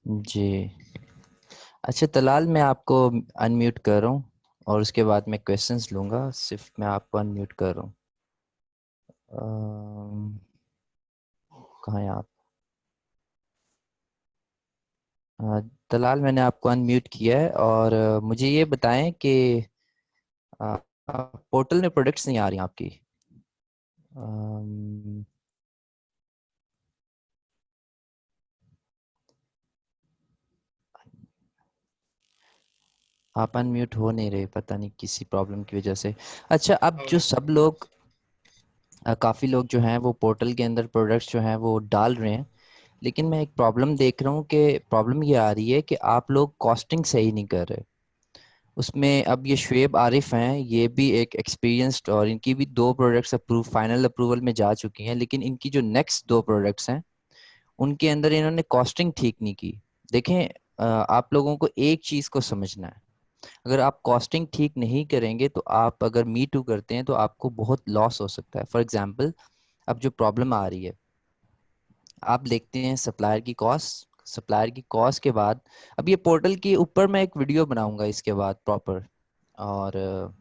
जी। अच्छा तलाल, मैं आपको अनम्यूट कर रहा हूँ और उसके बाद मैं क्वेश्चंस लूँगा। सिर्फ मैं आपको अनम्यूट कर रहा हूँ। कहाँ हैं आप? तलाल, मैंने आपको अनम्यूट किया है और मुझे ये बताएं कि पोर्टल में प्रोडक्ट्स नहीं आ रही आपकी। अम, आप अनम्यूट हो नहीं रहे, पता नहीं किसी प्रॉब्लम की वजह से। अच्छा, अब जो सब लोग काफ़ी लोग जो हैं वो पोर्टल के अंदर प्रोडक्ट्स जो हैं वो डाल रहे हैं, लेकिन मैं एक प्रॉब्लम देख रहा हूँ कि प्रॉब्लम ये आ रही है कि आप लोग कॉस्टिंग सही नहीं कर रहे उसमें। अब ये शुएब आरिफ हैं, ये भी एक एक्सपीरियंस्ड, और इनकी भी दो प्रोडक्ट्स फाइनल अप्रूवल में जा चुकी हैं, लेकिन इनकी जो नेक्स्ट दो प्रोडक्ट्स हैं उनके अंदर इन्होंने कॉस्टिंग ठीक नहीं की। देखें, आप लोगों को एक चीज़ को समझना है। अगर आप कॉस्टिंग ठीक नहीं करेंगे तो आप अगर मी टू करते हैं तो आपको बहुत लॉस हो सकता है। फॉर एग्जांपल, अब जो प्रॉब्लम आ रही है, आप देखते हैं सप्लायर की कॉस्ट के बाद, अब ये पोर्टल के ऊपर मैं एक वीडियो बनाऊंगा इसके बाद प्रॉपर, और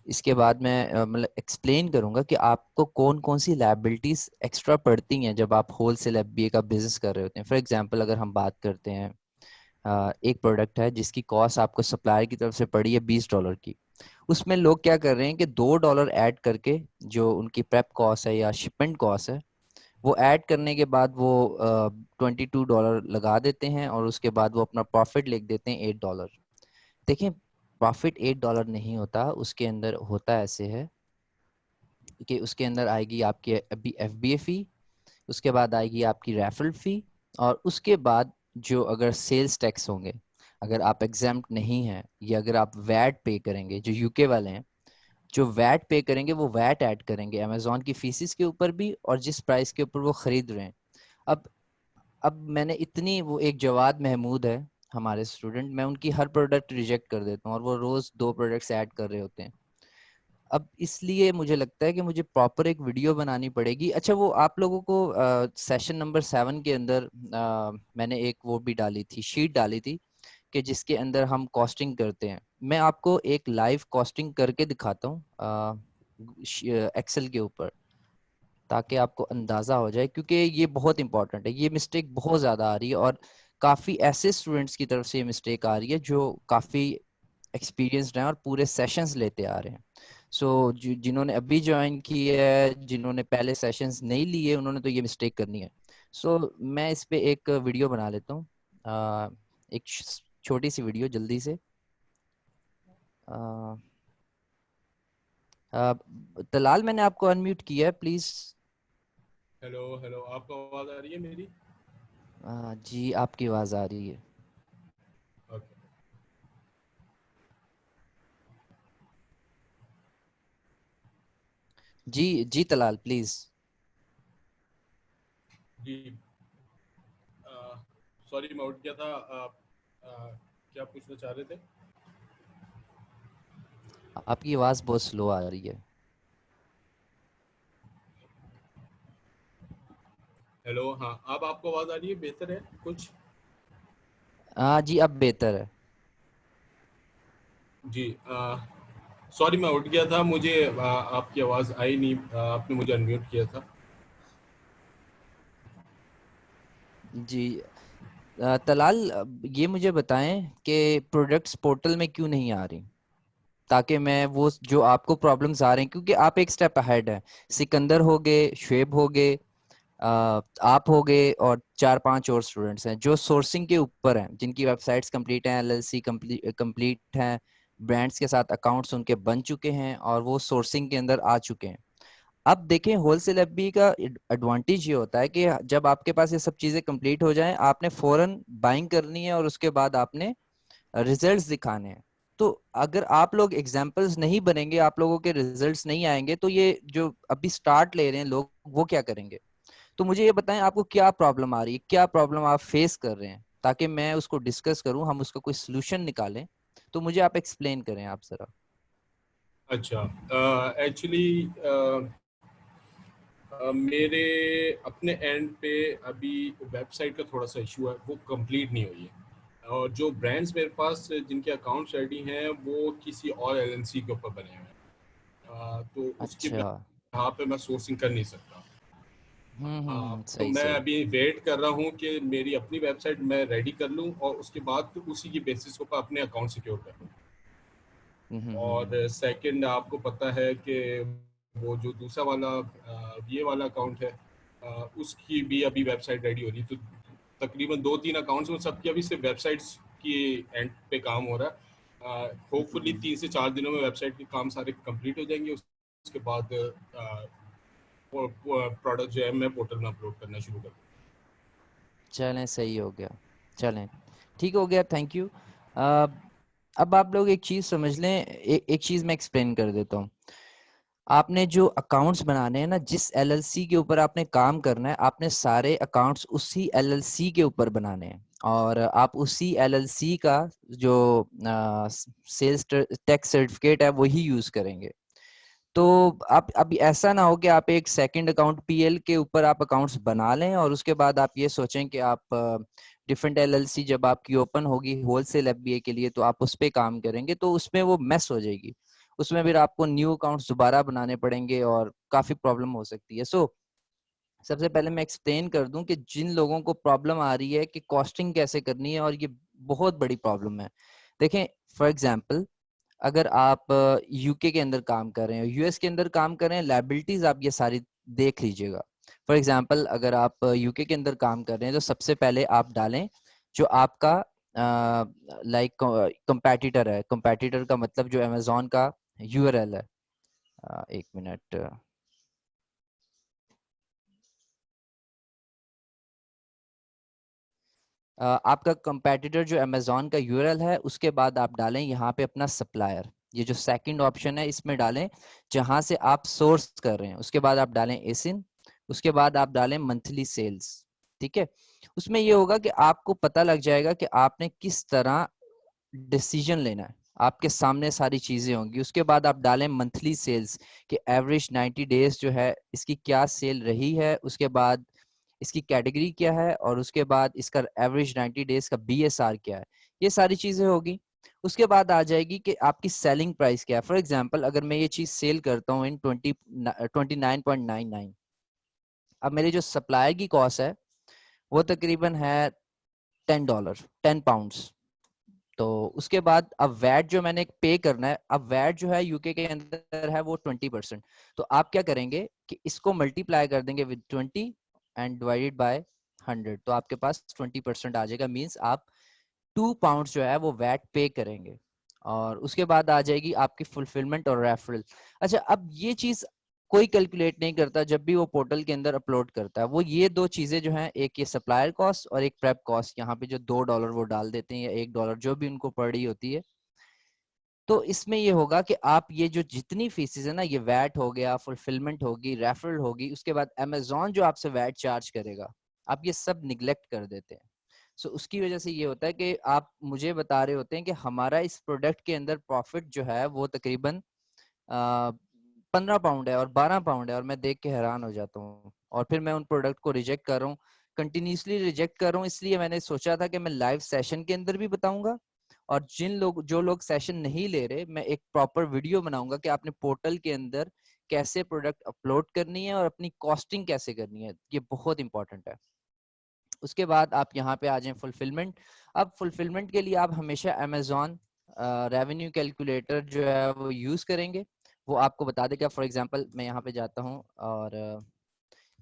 इसके बाद मैं मतलब एक्सप्लेन करूंगा कि आपको कौन कौन सी लायबिलिटीज एक्स्ट्रा पड़ती हैं जब आप होलसेल एफबीए का बिजनेस कर रहे होते हैं। फॉर एग्जांपल, अगर हम बात करते हैं, एक प्रोडक्ट है जिसकी कॉस्ट आपको सप्लायर की तरफ से पड़ी है $20 की। उसमें लोग क्या कर रहे हैं कि $2 ऐड करके, जो उनकी प्रेप कॉस्ट है या शिपमेंट कॉस्ट है, वो ऐड करने के बाद वो $22 लगा देते हैं और उसके बाद वो अपना प्रॉफिट लिख देते हैं $8। देखें, प्रॉफिट $8 नहीं होता, उसके अंदर होता ऐसे है कि उसके अंदर आएगी आपकी अभी एफबीए फी, उसके बाद आएगी आपकी रेफरल फी, और उसके बाद जो अगर सेल्स टैक्स होंगे, अगर आप एग्जाम्प्ट नहीं हैं, या अगर आप वैट पे करेंगे, जो यूके वाले हैं, जो वैट पे करेंगे वो वैट ऐड करेंगे अमेजोन की फीसिस के ऊपर भी और जिस प्राइस के ऊपर वो खरीद रहे हैं। अब अब मैंने इतनी, वो एक जवाद महमूद है हमारे स्टूडेंट, मैं उनकी हर प्रोडक्ट रिजेक्ट कर देता हूँ और वो रोज दो प्रोडक्ट्स ऐड कर रहे होते हैं। अब इसलिए मुझे लगता है कि मुझे प्रॉपर एक वीडियो बनानी पड़ेगी। अच्छा, वो आप लोगों को सेशन नंबर 7 के अंदर मैंने एक वो भी डाली थी, शीट डाली थी कि जिसके अंदर हम कॉस्टिंग करते हैं। मैं आपको एक लाइव कॉस्टिंग करके दिखाता हूँ एक्सेल के ऊपर, ताकि आपको अंदाजा हो जाए, क्योंकि ये बहुत इंपॉर्टेंट है। ये मिस्टेक बहुत ज्यादा आ रही है और काफी ऐसे स्टूडेंट्स की तरफ से ये मिस्टेक आ रही है जो काफी एक्सपीरियंस्ड हैं और पूरे सेशंस लेते आ रहे हैं। सो जिन्होंने अभी ज्वाइन की है, जिन्होंने पहले सेशंस नहीं लिए, उन्होंने तो ये मिस्टेक करनी है। मैं इस पे एक वीडियो बना लेता हूँ, एक छोटी सी वीडियो जल्दी से। अ, तलाल, मैंने आपको अनम्यूट किया है, प्लीज। हेलो हेलो, आपको आवाज़ आ रही है मेरी? जी, आपकी आवाज़ आ रही है। ओके। जी जी तलाल, प्लीज। जी। सॉरी, मैं उठ गया था। क्या पूछना चाह रहे थे? आपकी आवाज़ बहुत स्लो आ रही है। हेलो, हाँ, अब आपको आवाज़ आ रही है? बेहतर है कुछ? हाँ जी, अब बेहतर है। जी। सॉरी, मैं उठ गया था, मुझे आपकी आवाज़ आई नहीं। आपने मुझे अनम्यूट किया था। जी। तलाल, ये मुझे बताएं कि प्रोडक्ट्स पोर्टल में क्यों नहीं आ रही, ताकि मैं वो जो आपको प्रॉब्लम्स आ रहे हैं, क्योंकि आप एक स्टेप अहेड हैं। सिकंदर हो गए, शुएब हो गए, आप हो गए, और चार पांच और स्टूडेंट्स हैं जो सोर्सिंग के ऊपर हैं, जिनकी वेबसाइट्स कंप्लीट हैं, एलएलसी कंप्लीट हैं, ब्रांड्स के साथ अकाउंट्स उनके बन चुके हैं और वो सोर्सिंग के अंदर आ चुके हैं। अब देखें, होलसेल एफबी का एडवांटेज ये होता है कि जब आपके पास ये सब चीजें कंप्लीट हो जाएं, आपने फौरन बाइंग करनी है और उसके बाद आपने रिजल्ट्स दिखाने हैं। तो अगर आप लोग एग्जाम्पल्स नहीं बनेंगे, आप लोगों के रिजल्ट्स नहीं आएंगे, तो ये जो अभी स्टार्ट ले रहे हैं लोग, वो क्या करेंगे? तो मुझे ये बताएं, आपको क्या प्रॉब्लम आ रही है, क्या प्रॉब्लम आप फेस कर रहे हैं, ताकि मैं उसको डिस्कस करूं, हम उसका कोई सोल्यूशन निकालें। तो मुझे आप एक्सप्लेन करें, आप जरा। अच्छा। एक्चुअली मेरे अपने एंड पे अभी वेबसाइट का थोड़ा सा इशू है, वो कंप्लीट नहीं हुई है, और जो ब्रांड्स मेरे पास जिनके अकाउंट्स रेडी हैं वो किसी और एलएलसी के ऊपर बने हुए हैं, तो उसके अच्छा। यहाँ पे मैं सोर्सिंग कर नहीं सकता। तो सही मैं सही। अभी वेट कर रहा हूँ कि मेरी अपनी वेबसाइट मैं रेडी कर लूँ और उसके बाद तो उसी की बेसिस के ऊपर अपने अकाउंट सिक्योर कर लूँ। और हम्म। सेकंड, आपको पता है कि वो जो दूसरा वाला ये वाला अकाउंट है, उसकी भी अभी वेबसाइट रेडी हो रही है, तो तकरीबन 2-3 अकाउंट्स में सबकी अभी सिर्फ वेबसाइट्स की एंड पे काम हो रहा है। होपफुली 3 से 4 दिनों में वेबसाइट के काम सारे कंप्लीट हो जाएंगे। उसके बाद प्रोडक्ट जो है मैं पोर्टल में अपलोड करना शुरू कर दूँ। चलें, सही हो गया। चलें, ठीक हो गया, थैंक यू। अब आप लोग एक चीज समझ लें, एक चीज मैं एक्सप्लेन कर देता हूँ। आपने जो अकाउंट्स बनाने हैं ना, जिस एलएलसी के ऊपर आपने काम करना है, आपने सारे अकाउंट्स उसी एलएलसी के ऊपर बनाने हैं, और आप उसी एलएलसी का जो सेल्स टैक्स सर्टिफिकेट है वही यूज करेंगे। तो आप अभी ऐसा ना हो कि आप एक सेकंड अकाउंट पीएल के ऊपर आप अकाउंट्स बना लें और उसके बाद आप ये सोचें कि आप डिफरेंट एलएलसी जब आपकी ओपन होगी होलसेल एफबीए के लिए तो आप उस पर काम करेंगे, तो उसमें वो मेस हो जाएगी। उसमें फिर आपको न्यू अकाउंट्स दोबारा बनाने पड़ेंगे और काफी प्रॉब्लम हो सकती है। सो सबसे पहले मैं एक्सप्लेन कर दूं कि जिन लोगों को प्रॉब्लम आ रही है कि कॉस्टिंग कैसे करनी है, और ये बहुत बड़ी प्रॉब्लम है। देखें, फॉर एग्जांपल, अगर आप यूके के अंदर काम कर रहे हैं, यूएस के अंदर काम कर रहे हैं, लाइबिलिटीज आप ये सारी देख लीजिएगा। फॉर एग्जांपल, अगर आप यूके के अंदर काम कर रहे हैं तो सबसे पहले आप डालें जो आपका लाइक कंपैटिटर है। कंपैटिटर का मतलब जो अमेजोन का यूआरएल है। एक मिनट। आपका कंपैटिटर जो अमेजोन का यूआरएल है, उसके बाद आप डालें यहाँ पे अपना सप्लायर। ये जो सेकंड ऑप्शन है इसमें डालें जहां से आप सोर्स कर रहे हैं। उसके बाद आप डालें एसिन। उसके बाद आप डालें मंथली सेल्स। ठीक है, उसमें ये होगा कि आपको पता लग जाएगा कि आपने किस तरह डिसीजन लेना है। आपके सामने सारी चीजें होंगी। उसके बाद आप डालें मंथली सेल्स कि एवरेज 90 डेज जो है इसकी क्या सेल रही है, उसके बाद इसकी कैटेगरी क्या है, और उसके बाद इसका एवरेज 90 डेज का बीएसआर क्या है। ये सारी चीजें होगी। उसके बाद आ जाएगी कि आपकी सेलिंग प्राइस क्या है। फॉर एग्जांपल, अगर मैं ये चीज सेल करता हूँ इन 29.99, अब मेरी जो सप्लायर की कॉस्ट है वो तकरीबन है $10, £10। तो उसके बाद अब वैट जो मैंने पे करना है, अब वैट जो है यूके के अंदर है वो 20%। तो आप क्या करेंगे कि इसको मल्टीप्लाई कर देंगे विद 20 एंड डिवाइडेड बाय 100, तो आपके पास 20% आ जाएगा। मींस आप £2 जो है वो वैट पे करेंगे। और उसके बाद आ जाएगी आपकी फुलफिलमेंट और रेफरल। अच्छा, अब ये चीज कोई कैलकुलेट नहीं करता जब भी वो पोर्टल के अंदर अपलोड करता है। वो ये दो चीजें जो हैं, एक ये सप्लायर कॉस्ट और एक प्रेप कॉस्ट, यहाँ पे जो $2 वो डाल देते हैं या $1 जो भी उनको पड़ रही होती है। तो इसमें ये होगा कि आप ये जो जितनी फीसेस है ना, ये वैट हो गया, फुलफिलमेंट होगी, रेफरल होगी, उसके बाद अमेजोन जो आपसे वैट चार्ज करेगा, आप ये सब निग्लेक्ट कर देते हैं। सो उसकी वजह से ये होता है कि आप मुझे बता रहे होते हैं कि हमारा इस प्रोडक्ट के अंदर प्रॉफिट जो है वो तकरीबन 15 पाउंड है और 12 पाउंड है, और मैं देख के हैरान हो जाता हूँ, और फिर मैं उन प्रोडक्ट को रिजेक्ट कर रहा हूँ। कंटिन्यूसली रिजेक्ट कर रहा हूँ। इसलिए मैंने सोचा था कि मैं लाइव सेशन के अंदर भी बताऊंगा, और जो लोग सेशन नहीं ले रहे, मैं एक प्रॉपर वीडियो बनाऊंगा कि आपने पोर्टल के अंदर कैसे प्रोडक्ट अपलोड करनी है और अपनी कॉस्टिंग कैसे करनी है। ये बहुत इंपॉर्टेंट है। उसके बाद आप यहाँ पे आ जाएं फुलफिलमेंट। अब फुलफिलमेंट के लिए आप हमेशा अमेजोन रेवेन्यू कैलकुलेटर जो है वो यूज करेंगे। वो आपको बता देगा। फॉर एग्जांपल, मैं यहाँ पे जाता हूँ और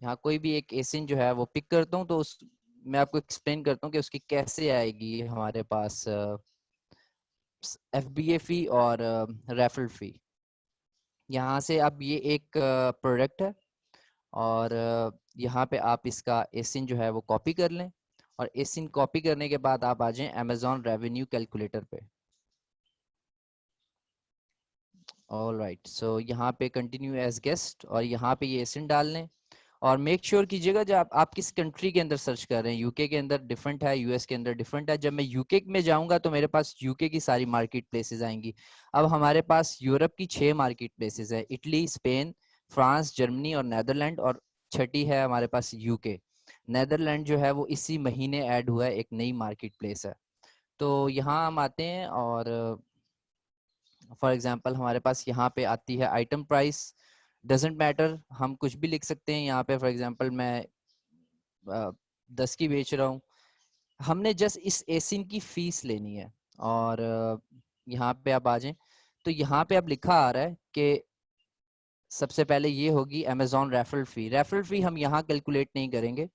यहाँ कोई भी एक एसिन जो है वो पिक करता हूँ, तो उस मैं आपको एक्सप्लेन करता हूँ कि उसकी कैसे आएगी हमारे पास एफबीए फी और रेफरल फी। यहाँ से अब ये एक प्रोडक्ट है, और यहाँ पे आप इसका एसिन जो है वो कॉपी कर लें, और एसिन कॉपी करने के बाद आप आ जाएं अमेजोन रेवेन्यू कैलकुलेटर पे। ऑल राइट, सो यहाँ पे कंटिन्यू एज गेस्ट, और यहाँ पे ये एसिन डाल लें। और मेक श्योर कीजिएगा जब आप किस कंट्री के अंदर सर्च कर रहे हैं। यूके के अंदर डिफरेंट है, यूएस के अंदर डिफरेंट है। जब मैं यूके में जाऊंगा तो मेरे पास यूके की सारी मार्केट प्लेसेस आएंगी। अब हमारे पास यूरोप की 6 मार्केट प्लेसेस है, इटली, स्पेन, फ्रांस, जर्मनी और नेदरलैंड, और छठी है हमारे पास यूके। नेदरलैंड जो है वो इसी महीने ऐड हुआ है, एक नई मार्केट प्लेस है। तो यहाँ हम आते हैं और फॉर एग्जांपल हमारे पास यहाँ पे आती है आइटम प्राइस, डजेंट मैटर, हम कुछ भी लिख सकते हैं यहाँ पे। फॉर एग्जांपल मैं 10 की बेच रहा हूँ, हमने जस्ट इस एसिन की फीस लेनी है। और यहाँ पे आप आ जाएं, तो यहाँ पे अब लिखा आ रहा है कि सबसे पहले ये होगी अमेजोन रेफरल फी। रेफरल फी हम यहाँ कैलकुलेट नहीं करेंगे,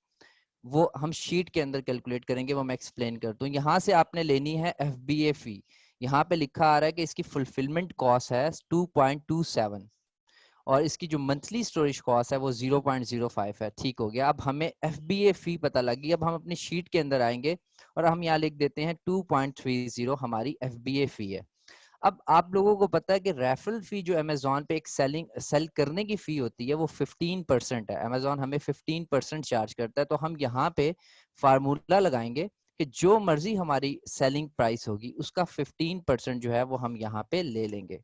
वो हम शीट के अंदर कैलकुलेट करेंगे, वो मैं एक्सप्लेन करता हूँ। यहाँ से आपने लेनी है FBA फी। यहाँ पे लिखा आ रहा है कि इसकी फुलफिलमेंट कॉस्ट है 2.27 और इसकी जो मंथली स्टोरेज कॉस्ट है वो 0.05 है। ठीक हो गया, अब हमें FBA फी पता लगी। अब हम अपनी शीट के अंदर आएंगे और हम यहाँ लिख देते हैं 2.30 हमारी FBA फी है। अब आप लोगों को पता है कि रेफरल फी जो अमेजोन पे एक सेल करने की फी होती है वो 15% है। अमेजोन हमें 15% चार्ज करता है। तो हम यहाँ पे फार्मूला लगाएंगे कि जो मर्जी हमारी सेलिंग प्राइस होगी उसका 15% जो है वो हम यहाँ पे ले लेंगे।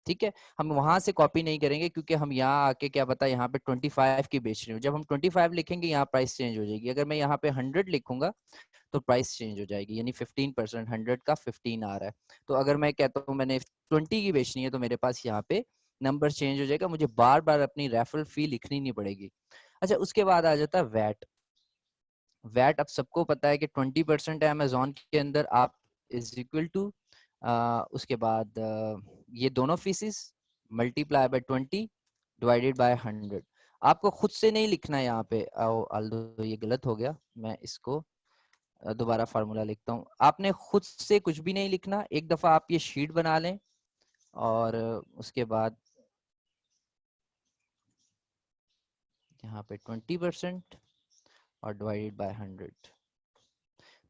ठीक है, हम वहां से कॉपी नहीं करेंगे क्योंकि हम यहाँ आके क्या पता यहाँ पे 25 की बेच रही हूँ। जब हम 25 लिखेंगे यहाँ प्राइस चेंज हो जाएगी। अगर मैं यहाँ पे 100 लिखूंगा तो प्राइस चेंज हो जाएगी, यानी 15%, 100 का 15 आ रहा है। तो अगर मैं कहता हूँ मैंने 20 की बेचनी है तो मेरे पास यहाँ पे नंबर चेंज हो जाएगा, मुझे बार बार अपनी रेफरल फी लिखनी नहीं पड़ेगी। अच्छा, उसके बाद आ जाता है वैट। वैट अब सबको पता है कि 20% है अमेजोन के अंदर। आप इज इक्वल टू उसके बाद ये दोनों fees multiply by 20 divided by 100। आपको खुद से नहीं लिखना है यहाँ पे। ऑल्दो ये गलत हो गया, मैं इसको दोबारा फार्मूला लिखता हूँ। आपने खुद से कुछ भी नहीं लिखना, एक दफा आप ये शीट बना लें और उसके बाद यहाँ पे 20% और डिवाइडेड बाय 100।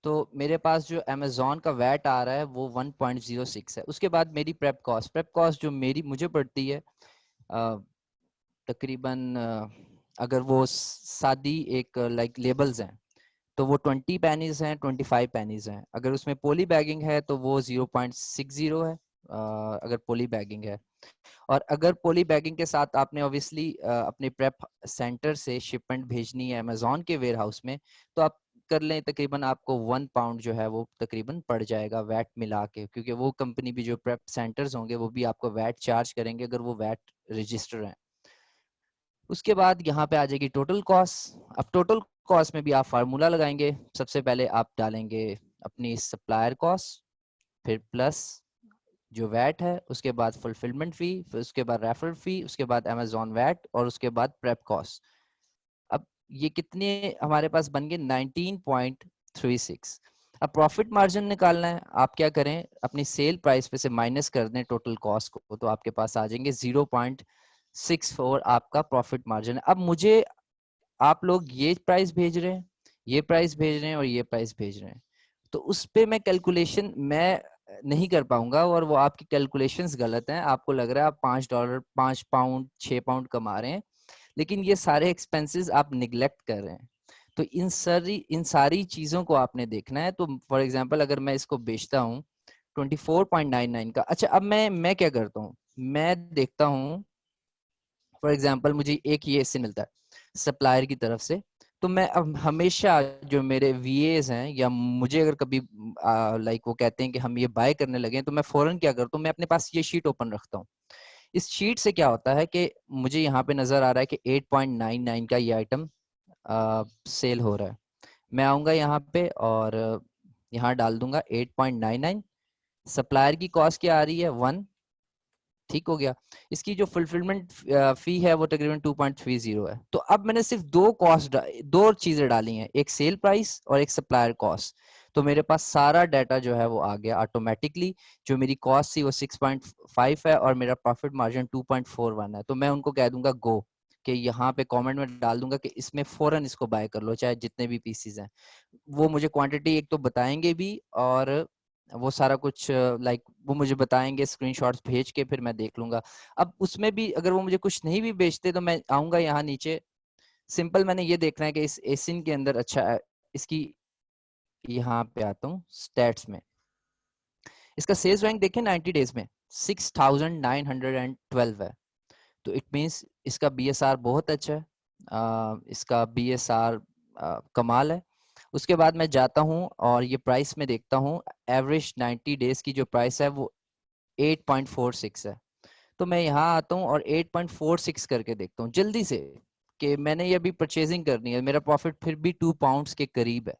तो मेरे पास जो अमेजोन का वैट आ रहा है वो 1.06 है। उसके बाद मेरी प्रेप कॉस्ट जो मेरी मुझे पड़ती है तकरीबन अगर वो सादी एक लाइक लेबल्स हैं तो वो 20 पैनीज हैं, 25 पैनीज हैं। अगर उसमें पोली बैगिंग है तो वो 0.60 है, अगर पोली बैगिंग है। और अगर पोली बैगिंग के साथ आपने ऑब्वियसली अपने प्रेप सेंटर से शिपमेंट भेजनी है अमेजोन के वेयर हाउस में, तो आप कर लें तकरीबन आपको 1 पाउंड जो है वो तकरीबन पड़ जाएगा वैट मिला के, क्योंकि वो कंपनी भी जो प्रेप सेंटर्स होंगे वो भी आपको वैट चार्ज करेंगे अगर वो वैट रजिस्टर है। उसके बाद यहाँ पे आ जाएगी टोटल कॉस्ट। अब टोटल कॉस्ट में भी आप फार्मूला लगाएंगे। सबसे पहले आप डालेंगे अपनी सप्लायर कॉस्ट, फिर प्लस जो वैट है, उसके बाद फुलफिलमेंट फी, फिर उसके बाद रेफरल फी, उसके बाद अमेजोन वैट और उसके बाद प्रेप कॉस्ट। अब ये कितने हमारे पास बन गए 19.36। अब प्रॉफिट मार्जिन निकालना है। आप क्या करें, अपनी सेल प्राइस पे से माइनस कर दें टोटल कॉस्ट को, तो आपके पास आ जाएंगे 0.64 आपका प्रॉफिट मार्जिन है। अब मुझे आप लोग ये प्राइस भेज रहे हैं, ये प्राइस भेज रहे हैं और ये प्राइस भेज रहे हैं, तो उस पे मैं कैलकुलेशन मैं नहीं कर पाऊंगा और वो आपकी कैलकुलेशंस गलत हैं। आपको लग रहा है आप $5, 5 पाउंड, 6 पाउंड कमा रहे हैं, लेकिन ये सारे एक्सपेंसेस आप निगलेक्ट कर रहे हैं। तो इन सारी चीजों को आपने देखना है। तो फॉर एग्जांपल अगर मैं इसको बेचता हूँ 24.99 का, अच्छा अब मैं क्या करता हूँ, मैं देखता हूँ फॉर एग्जांपल मुझे एक ये इससे मिलता है सप्लायर की तरफ से, तो मैं अब हमेशा जो मेरे VAs हैं या मुझे अगर कभी लाइक वो कहते हैं कि हम ये बाय करने लगे तो मैं फौरन क्या करता हूँ, मैं अपने पास ये शीट ओपन रखता हूँ। इस शीट से क्या होता है कि मुझे यहाँ पे नजर आ रहा है कि 8.99 का ये आइटम सेल हो रहा है। मैं आऊंगा यहाँ पे और यहाँ डाल दूंगा 8.99। सप्लायर की कॉस्ट क्या आ रही है 1। ठीक हो गया, इसकी जो फुलफिलमेंट फी है वो तकरीबन 2.30 है। तो अब मैंने सिर्फ दो चीजें डाली हैं, एक सेल प्राइस और एक सप्लायर कॉस्ट। तो मेरे पास सारा डाटा जो है वो आ गया ऑटोमेटिकली। जो मेरी कॉस्ट थी वो 6.5 है और मेरा प्रॉफिट मार्जिन 2.41 है। तो मैं उनको कह दूंगा गो, कि यहाँ पे कमेंट में डाल दूंगा कि इसमें फौरन इसको बाय कर लो चाहे जितने भी पीसीज हैं। वो मुझे क्वांटिटी एक तो बताएंगे भी और वो सारा कुछ लाइक वो मुझे बताएंगे, स्क्रीनशॉट्स भेज के फिर मैं देख लूंगा। अब उसमें भी अगर वो मुझे कुछ नहीं भी बेचते तो मैं आऊंगा यहाँ नीचे, सिंपल मैंने ये देखना है कि इस एसिन के अंदर अच्छा इसकी, यहाँ पे आता हूँ स्टैट्स में, इसका सेल्स रैंक देखें 90 डेज में 6912 है। तो इट मीन्स इसका BSR बहुत अच्छा है। इसका BSR कमाल है। उसके बाद मैं जाता हूँ और ये प्राइस में देखता हूँ, एवरेज 90 डेज की जो प्राइस है वो 8.46 है। तो मैं यहाँ आता हूँ और 8.46 करके देखता हूँ जल्दी से, कि मैंने ये अभी परचेजिंग करनी है, मेरा प्रॉफिट फिर भी 2 पाउंड्स के करीब है।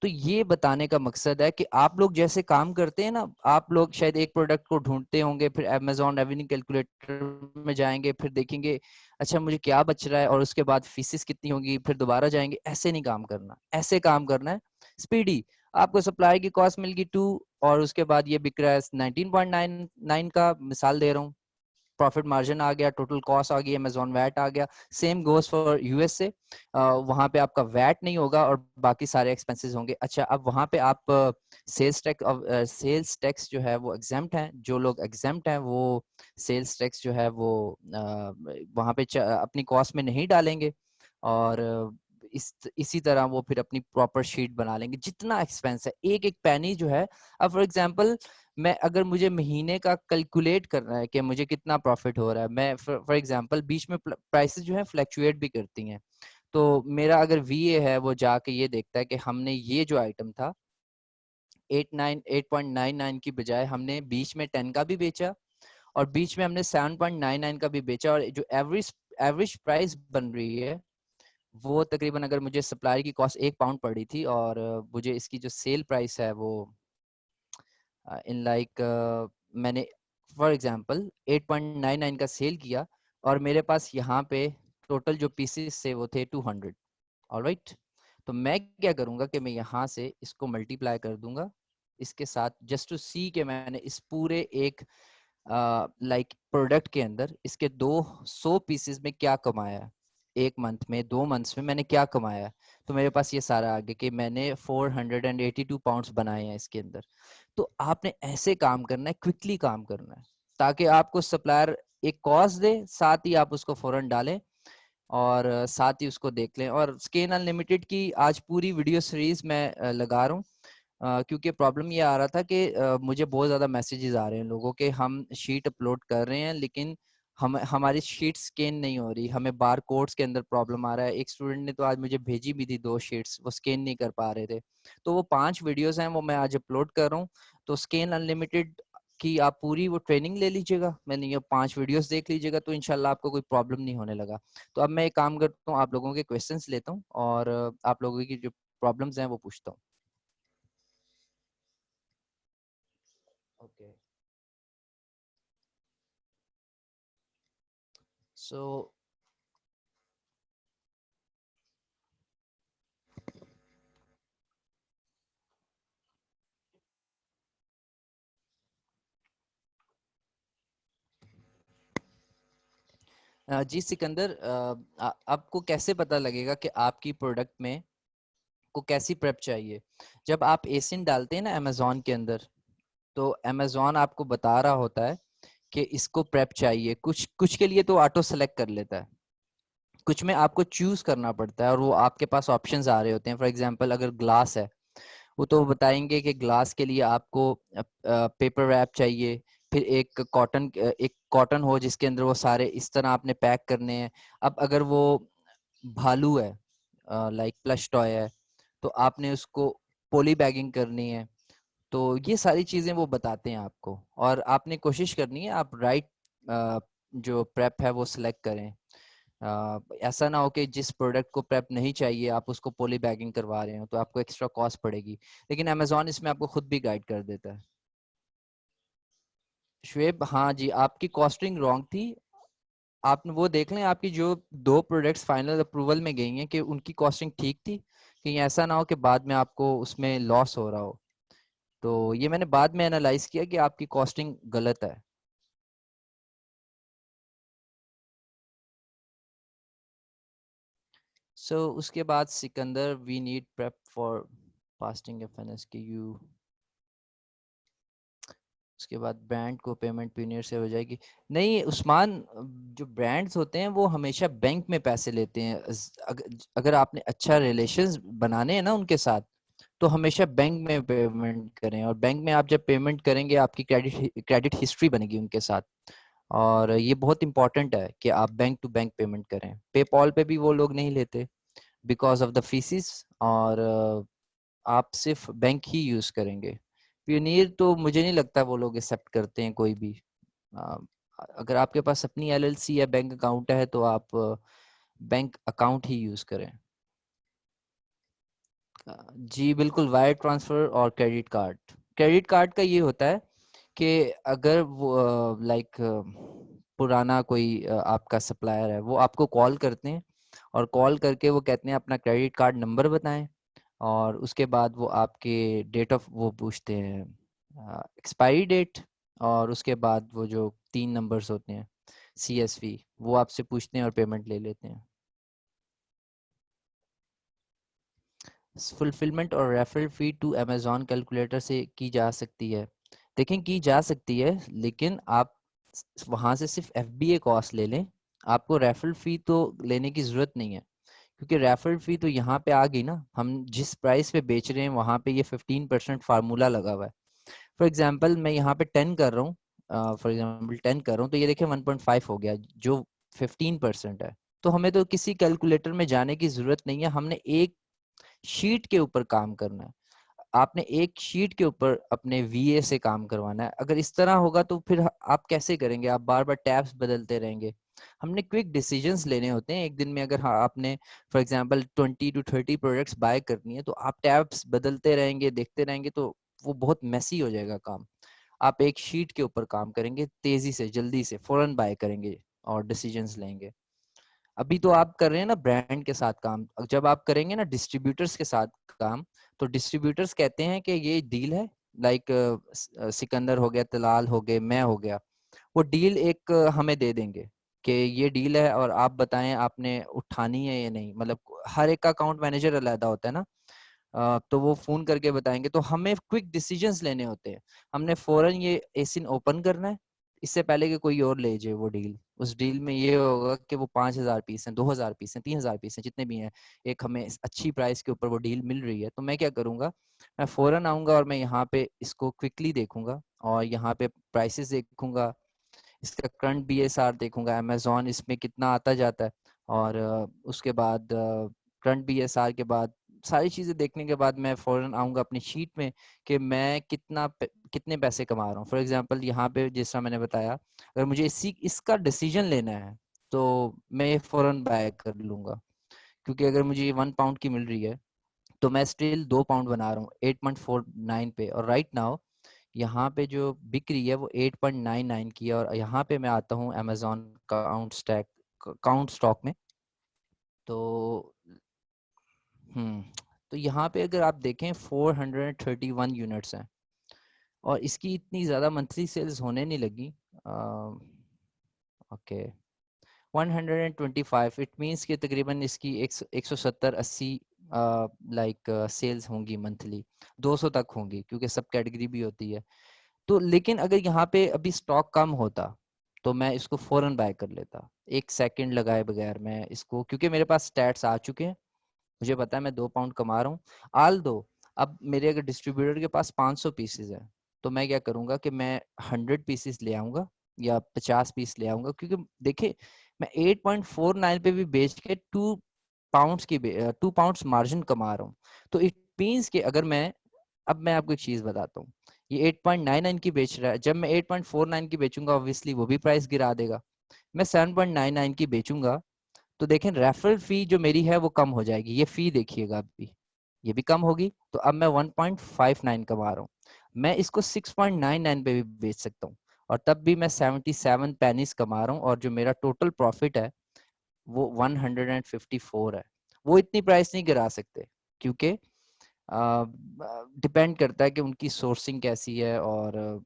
तो ये बताने का मकसद है कि आप लोग जैसे काम करते हैं ना, आप लोग शायद एक प्रोडक्ट को ढूंढते होंगे, फिर अमेजोन रेवेन्यू कैलकुलेटर में जाएंगे, फिर देखेंगे अच्छा मुझे क्या बच रहा है, और उसके बाद फीसिस कितनी होगी, फिर दोबारा जाएंगे। ऐसे नहीं काम करना, ऐसे काम करना है स्पीडी। आपको सप्लाई की कॉस्ट मिल गई 2, और उसके बाद ये बिक रहा है 19.99 का, मिसाल दे रहा हूँ, प्रॉफिट मार्जिन आ गया, टोटल कॉस्ट आ गई, अमेजोन वैट आ गया। सेम गोस फॉर यूएसए, वहां पे आपका वैट नहीं होगा और बाकी सारे एक्सपेंसेस होंगे। अच्छा, अब वहां पे आप सेल्स टैक्स जो है वो एग्जेम्प्ट है। जो लोग एग्जेम्प्ट हैं वो सेल्स टैक्स जो है वो वहां पे अपनी कॉस्ट में नहीं डालेंगे, और इसी तरह वो फिर अपनी प्रॉपर शीट बना लेंगे। जितना एक्सपेंस है, एक एक पैनी जो है, अब फॉर एग्जांपल मैं, अगर मुझे महीने का कैलकुलेट करना है कि मुझे कितना प्रॉफिट हो रहा है, मैं फॉर एग्जांपल बीच में प्राइसेस जो है फ्लैक्चुएट भी करती हैं, तो मेरा अगर VA है वो जाके ये देखता है कि हमने ये जो आइटम था 8.99 की बजाय हमने बीच में 10 का भी बेचा, और बीच में हमने 7.99 का भी बेचा, और जो एवरेज एवरेज प्राइस बन रही है वो तकरीबन, अगर मुझे सप्लाई की कॉस्ट 1 पाउंड पड़ी थी, और मुझे इसकी जो सेल प्राइस है वो इन लाइक मैंने फॉर एग्जांपल 8.99 का सेल किया, और मेरे पास यहाँ पे टोटल जो पीसेस थे वो थे 200। ऑलराइट, तो मैं क्या करूंगा कि मैं यहाँ से इसको मल्टीप्लाई कर दूंगा इसके साथ, जस्ट टू सी कि मैंने इस पूरे एक प्रोडक्ट के अंदर इसके 200 पीसेस में क्या कमाया है, एक मंथ में, 2 मंथ्स में मैंने क्या कमाया है। तो मेरे पास ये सारा आ गया कि मैंने 482 पाउंड्स बनाए हैं इसके अंदर। तो आपने ऐसे काम करना है, क्विकली काम करना है, ताकि आपको सप्लायर एक कॉस्ट दे, साथ ही आप उसको फौरन डालें और साथ ही उसको देख लें। और स्केन अनलिमिटेड की आज पूरी वीडियो सीरीज मैं लगा रहा हूँ, क्योंकि प्रॉब्लम ये आ रहा था कि मुझे बहुत ज़्यादा मैसेजेस आ रहे हैं लोगों के, हम शीट अपलोड कर रहे हैं लेकिन हमारी शीट स्कैन नहीं हो रही, हमें बार कोड्स के अंदर प्रॉब्लम आ रहा है। एक स्टूडेंट ने तो आज मुझे भेजी भी थी 2 शीट्स, वो स्कैन नहीं कर पा रहे थे। तो वो 5 वीडियोस हैं, वो मैं आज अपलोड कर रहा हूँ। तो स्कैन अनलिमिटेड की आप पूरी वो ट्रेनिंग ले लीजिएगा, मैंने ये 5 वीडियोस देख लीजिएगा, तो इंशाल्लाह आपको कोई प्रॉब्लम नहीं होने लगा। तो अब मैं एक काम करता हूँ, आप लोगों के क्वेश्चंस लेता हूँ और आप लोगों की जो प्रॉब्लम्स हैं वो पूछता हूँ। ओके, सो जी सिकंदर, आपको कैसे पता लगेगा कि आपकी प्रोडक्ट में को कैसी प्रेप चाहिए? जब आप एसिन डालते हैं ना अमेजोन के अंदर, तो अमेजोन आपको बता रहा होता है कि इसको प्रेप चाहिए। कुछ कुछ के लिए तो ऑटो सेलेक्ट कर लेता है, कुछ में आपको चूज करना पड़ता है और वो आपके पास ऑप्शंस आ रहे होते हैं। फॉर एग्जांपल अगर ग्लास है, वो तो बताएंगे कि ग्लास के लिए आपको पेपर रैप चाहिए, फिर एक कॉटन हो जिसके अंदर वो सारे इस तरह आपने पैक करने हैं। अब अगर वो भालू है, प्लश टॉय है, तो आपने उसको पोली बैगिंग करनी है। तो ये सारी चीजें वो बताते हैं आपको, और आपने कोशिश करनी है आप राइट जो प्रेप है वो सिलेक्ट करें। ऐसा ना हो कि जिस प्रोडक्ट को प्रेप नहीं चाहिए आप उसको पोली बैगिंग करवा रहे हो, तो आपको एक्स्ट्रा कॉस्ट पड़ेगी। लेकिन अमेजोन इसमें आपको खुद भी गाइड कर देता है। शुएब, हाँ जी, आपकी कॉस्टिंग रॉन्ग थी। आपने वो देख लें, आपकी जो 2 प्रोडक्ट्स फाइनल अप्रूवल में गई हैं कि उनकी कॉस्टिंग ठीक थी, कि ऐसा ना हो कि बाद में आपको उसमें लॉस हो रहा हो। तो ये मैंने बाद में एनालाइज किया कि आपकी कॉस्टिंग गलत है। उसके बाद Sikandar, we need prep for fasting FNS K U. उसके बाद ब्रांड को पेमेंट पीनियर से हो जाएगी। नहीं उस्मान, जो ब्रांड्स होते हैं वो हमेशा बैंक में पैसे लेते हैं। अगर आपने अच्छा रिलेशंस बनाने हैं ना उनके साथ, तो हमेशा बैंक में पेमेंट करें, और बैंक में आप जब पेमेंट करेंगे आपकी क्रेडिट हिस्ट्री बनेगी उनके साथ। और ये बहुत इंपॉर्टेंट है कि आप बैंक टू बैंक पेमेंट करें। पेपॉल पे भी वो लोग नहीं लेते बिकॉज ऑफ द फीसिस, और आप सिर्फ बैंक ही यूज करेंगे। पियोनियर तो मुझे नहीं लगता वो लोग एक्सेप्ट करते हैं कोई भी। अ, अगर आपके पास अपनी एलएलसी या बैंक अकाउंट है तो आप बैंक अकाउंट ही यूज करें। जी बिल्कुल, वायर ट्रांसफर और क्रेडिट कार्ड। क्रेडिट कार्ड का ये होता है कि अगर वो लाइक पुराना कोई आपका सप्लायर है, वो आपको कॉल करते हैं और कॉल करके वो कहते हैं अपना क्रेडिट कार्ड नंबर बताएं, और उसके बाद वो आपके डेट ऑफ वो पूछते हैं, एक्सपायरी डेट, और उसके बाद वो जो 3 नंबर्स होते हैं CSV, वो आपसे पूछते हैं और पेमेंट ले लेते हैं। फुलफिलमेंट और referral fee to Amazon calculator से की जा सकती है। देखें, की जा सकती है, लेकिन आप वहाँ से सिर्फ FBA कॉस्ट ले लें, आपको रेफरल फी तो लेने की ज़रूरत नहीं है, क्योंकि रेफरल फी तो यहाँ पे आ गई ना, हम जिस प्राइस पे बेच रहे हैं वहाँ पे ये 15% फार्मूला लगा हुआ है। फॉर एग्जांपल मैं यहाँ पे 10 कर रहा हूँ, फॉर एग्जांपल 10 कर रहा हूँ, तो ये देखिए 1.5 हो गया, जो 15% है। तो हमें तो किसी कैलकुलेटर में जाने की जरूरत नहीं है, हमने एक शीट के ऊपर काम करना है। आपने एक शीट के ऊपर अपने VA से काम करवाना है। अगर इस तरह होगा तो फिर आप कैसे करेंगे? आप बार बार टैब्स बदलते रहेंगे। हमने क्विक डिसीजंस लेने होते हैं एक दिन में। अगर आपने for example 20 to 30 products buy करनी है, तो आप टैब्स बदलते रहेंगे, देखते रहेंगे, तो वो बहुत मेसी हो जाएगा काम। आप एक शीट के ऊपर काम करेंगे, तेजी से, जल्दी से, फौरन बाय करेंगे और डिसीजंस लेंगे। अभी तो आप कर रहे हैं ना ब्रांड के साथ काम, जब आप करेंगे ना डिस्ट्रीब्यूटर्स के साथ काम, तो डिस्ट्रीब्यूटर्स कहते हैं कि ये डील है, लाइक सिकंदर हो गया, तलाल हो गए, मैं हो गया, वो डील एक हमें दे देंगे कि ये डील है और आप बताएं आपने उठानी है या नहीं। मतलब हर एक का अकाउंट मैनेजर अलग होता है ना, तो वो फोन करके बताएंगे। तो हमें क्विक डिसीजंस लेने होते हैं, हमने फौरन ये एसिन ओपन करना है इससे पहले कि कोई और ले जाए वो डील। उस डील में ये होगा कि वो 5,000 पीस हैं, 2,000 पीस हैं, 3,000 पीस हैं, जितने भी हैं, एक हमें अच्छी प्राइस के ऊपर वो डील मिल रही है। तो मैं क्या करूंगा, मैं फौरन आऊंगा और मैं यहाँ पे इसको क्विकली देखूंगा और यहाँ पे प्राइसेस देखूंगा, इसका करंट BSR देखूंगा, अमेजोन इसमें कितना आता जाता है, और उसके बाद करंट BSR के बाद सारी चीजें देखने के बाद मैं फौरन आऊंगा अपनी शीट में कि मैं कितने पैसे कमा रहा हूँ। फॉर एग्जांपल यहाँ पे जिस तरह मैंने बताया, अगर मुझे इसका डिसीजन लेना है तो मैं ये फौरन बाय कर लूंगा, क्योंकि अगर मुझे ये 1 पाउंड की मिल रही है तो मैं स्टिल 2 पाउंड बना रहा हूँ 8.49 पे, और राइट नाउ यहाँ पे जो बिक रही है वो 8.99 की है। और यहाँ पे मैं आता हूँ अमेजोन काउंट स्टॉक में, तो हम्म तो यहाँ पे अगर आप देखें 431 यूनिट्स हैं, और इसकी इतनी ज़्यादा मंथली सेल्स होने नहीं लगी। ओके, 125, इट मीन्स कि तकरीबन इसकी 170-80 लाइक सेल्स होंगी मंथली, 200 तक होंगी, क्योंकि सब कैटेगरी भी होती है। तो लेकिन अगर यहाँ पे अभी स्टॉक कम होता तो मैं इसको फौरन बाय कर लेता, एक सेकंड लगाए बगैर मैं इसको, क्योंकि मेरे पास स्टैट्स आ चुके हैं, मुझे पता है मैं 2 पाउंड कमा रहा हूँ। आल दो अब मेरे अगर डिस्ट्रीब्यूटर के पास 500 पीसेज है, तो मैं क्या करूंगा कि मैं 100 पीसेस ले आऊंगा या 50 पीस ले आऊंगा, क्योंकि देखिए मैं 8.49 पे भी बेच के 2 पाउंड्स मार्जिन कमा रहा हूँ। तो इट मीन्स कि अगर मैं, अब मैं आपको एक चीज बताता हूँ, ये 8.99 की बेच रहा है, जब मैं 8.49 की बेचूंगा ऑब्वियसली वो भी प्राइस गिरा देगा। मैं 7.99 की बेचूंगा तो देखें रेफरल फी जो मेरी है वो कम हो जाएगी, ये फी देखिएगा अभी ये भी कम होगी, तो अब मैं 1.59 कमा रहा हूँ। मैं इसको 6.99 पे भी बेच सकता हूँ और तब भी मैं 77 पेनीज कमा रहा हूँ, और जो मेरा टोटल प्रॉफिट है वो 154 है। वो इतनी प्राइस नहीं गिरा सकते, क्योंकि डिपेंड करता है कि उनकी सोर्सिंग कैसी है, और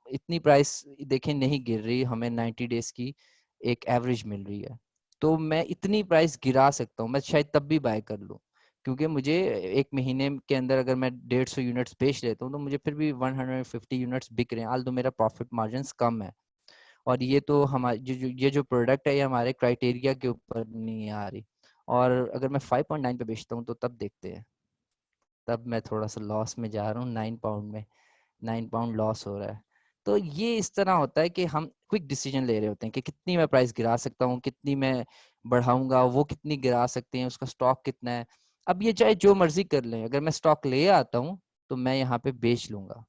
इतनी प्राइस देखें नहीं गिर रही, हमें 90 डेज की एक एवरेज मिल रही है। तो मैं इतनी प्राइस गिरा सकता हूँ, मैं शायद तब भी बाय कर लूँ, क्योंकि मुझे एक महीने के अंदर अगर मैं 150 यूनिट्स बेच लेता हूँ तो मुझे फिर भी 150 यूनिट्स बिक रहे हैं, आल तो मेरा प्रॉफिट मार्जिन कम है। और ये तो हमारे ये जो प्रोडक्ट है ये हमारे क्राइटेरिया के ऊपर नहीं आ रही। और अगर मैं 5.9 पे बेचता हूँ तो तब देखते हैं, तब मैं थोड़ा सा लॉस में जा रहा हूँ, 9 पाउंड में 9 पाउंड लॉस हो रहा है। तो ये इस तरह होता है कि हम क्विक डिसीजन ले रहे होते हैं कि कितनी मैं प्राइस गिरा सकता हूँ, कितनी मैं बढ़ाऊंगा, वो कितनी गिरा सकते हैं, उसका स्टॉक कितना है। अब ये चाहे जो मर्जी कर लें, अगर मैं स्टॉक ले आता हूँ तो मैं यहाँ पे बेच लूंगा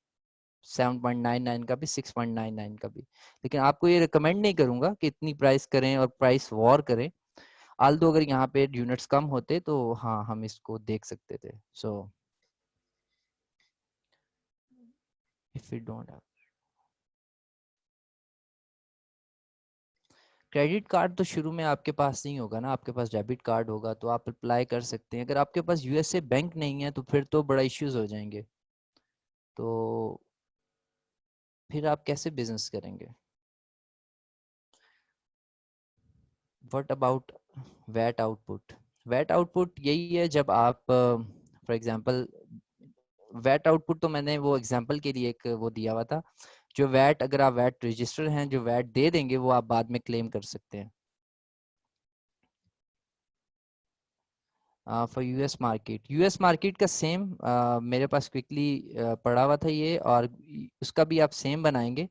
7.99 का भी, 6.99 का भी। लेकिन आपको ये रिकमेंड नहीं करूंगा कि इतनी प्राइस करें और प्राइस वॉर करें। आल्दो अगर यहाँ पे यूनिट्स कम होते तो हाँ हम इसको देख सकते थे। So if you don't have credit card, तो शुरू में आपके पास नहीं होगा ना, आपके पास डेबिट कार्ड होगा तो आप अप्लाई कर सकते हैं। अगर आपके पास यूएसए बैंक नहीं है तो फिर तो बड़ा इश्यूज हो जाएंगे। तो फिर आप कैसे बिजनेस करेंगे? What about VAT output? VAT output यही है जब आप फॉर एग्जांपल, वैट आउटपुट तो मैंने वो एग्जांपल के लिए एक वो दिया हुआ था। जो वैट, अगर आप वैट रजिस्टर हैं, जो वैट दे देंगे वो आप बाद में क्लेम कर सकते हैं। For US market, US market का सेम मेरे पास क्विकली पड़ा हुआ था ये, और उसका भी आप सेम बनाएंगे।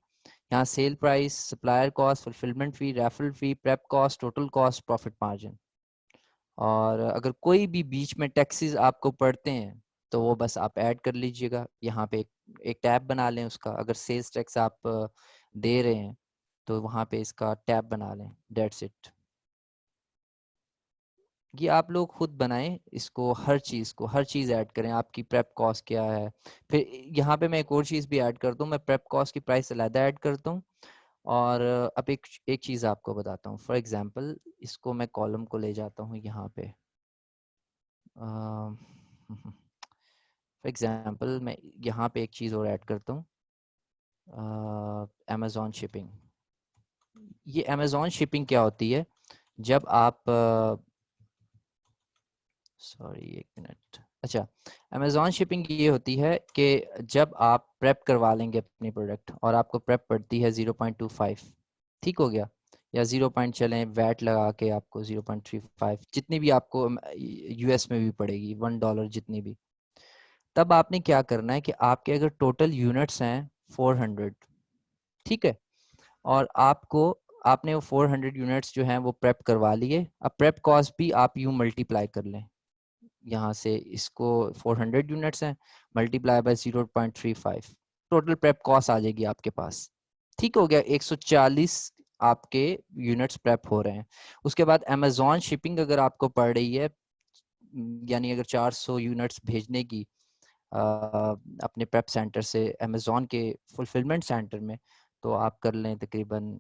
यहाँ sale price, supplier cost, fulfilment fee, referral fee, prep cost, total cost, profit margin. और अगर कोई भी बीच में टैक्सेस आपको पड़ते हैं तो वो बस आप ऐड कर लीजिएगा यहाँ पे। एक टैब बना लें उसका, अगर सेल्स टैक्स आप दे रहे हैं तो वहाँ पे इसका टैब बना लें, डेट्स इट। ये आप लोग खुद बनाएं इसको, हर चीज़ ऐड करें, आपकी प्रेप कॉस्ट क्या है। फिर यहाँ पे मैं एक और चीज़ भी ऐड करता हूँ, मैं प्रेप कॉस्ट की प्राइस अलग ऐड करता हूँ। और अब एक एक चीज़ आपको बताता हूँ। फॉर एग्जांपल इसको मैं कॉलम को ले जाता हूँ यहाँ पे। फॉर एग्जांपल मैं यहाँ पे एक चीज़ और ऐड करता हूँ, अमेज़ॉन शिपिंग। ये अमेज़ॉन शिपिंग क्या होती है? जब आप सॉरी एक मिनट, अच्छा, अमेज़ॉन शिपिंग ये होती है कि जब आप प्रेप करवा लेंगे अपनी प्रोडक्ट और आपको प्रेप पड़ती है 0.25, ठीक हो गया, या 0 पॉइंट चलें वैट लगा के आपको 0.35, जितनी भी आपको यूएस में भी पड़ेगी, $1 जितनी भी। तब आपने क्या करना है कि आपके अगर टोटल यूनिट्स हैं 400, ठीक है, और आपको, आपने वो 400 यूनिट्स जो हैं वो प्रेप करवा लिए। अब प्रेप कॉस्ट भी आप यूं मल्टीप्लाई कर लें, यहाँ से इसको 400 यूनिट्स हैं multiply by 0.35, total prep cost आ जाएगी आपके पास। ठीक हो गया, 140 आपके यूनिट्स प्रेप हो रहे हैं। उसके बाद अमेज़ॉन शिपिंग अगर आपको पड़ रही है, यानी अगर 400 यूनिट्स भेजने की अपने प्रेप सेंटर से अमेज़ॉन के फुलफिलमेंट सेंटर में, तो आप कर लें तकरीबन,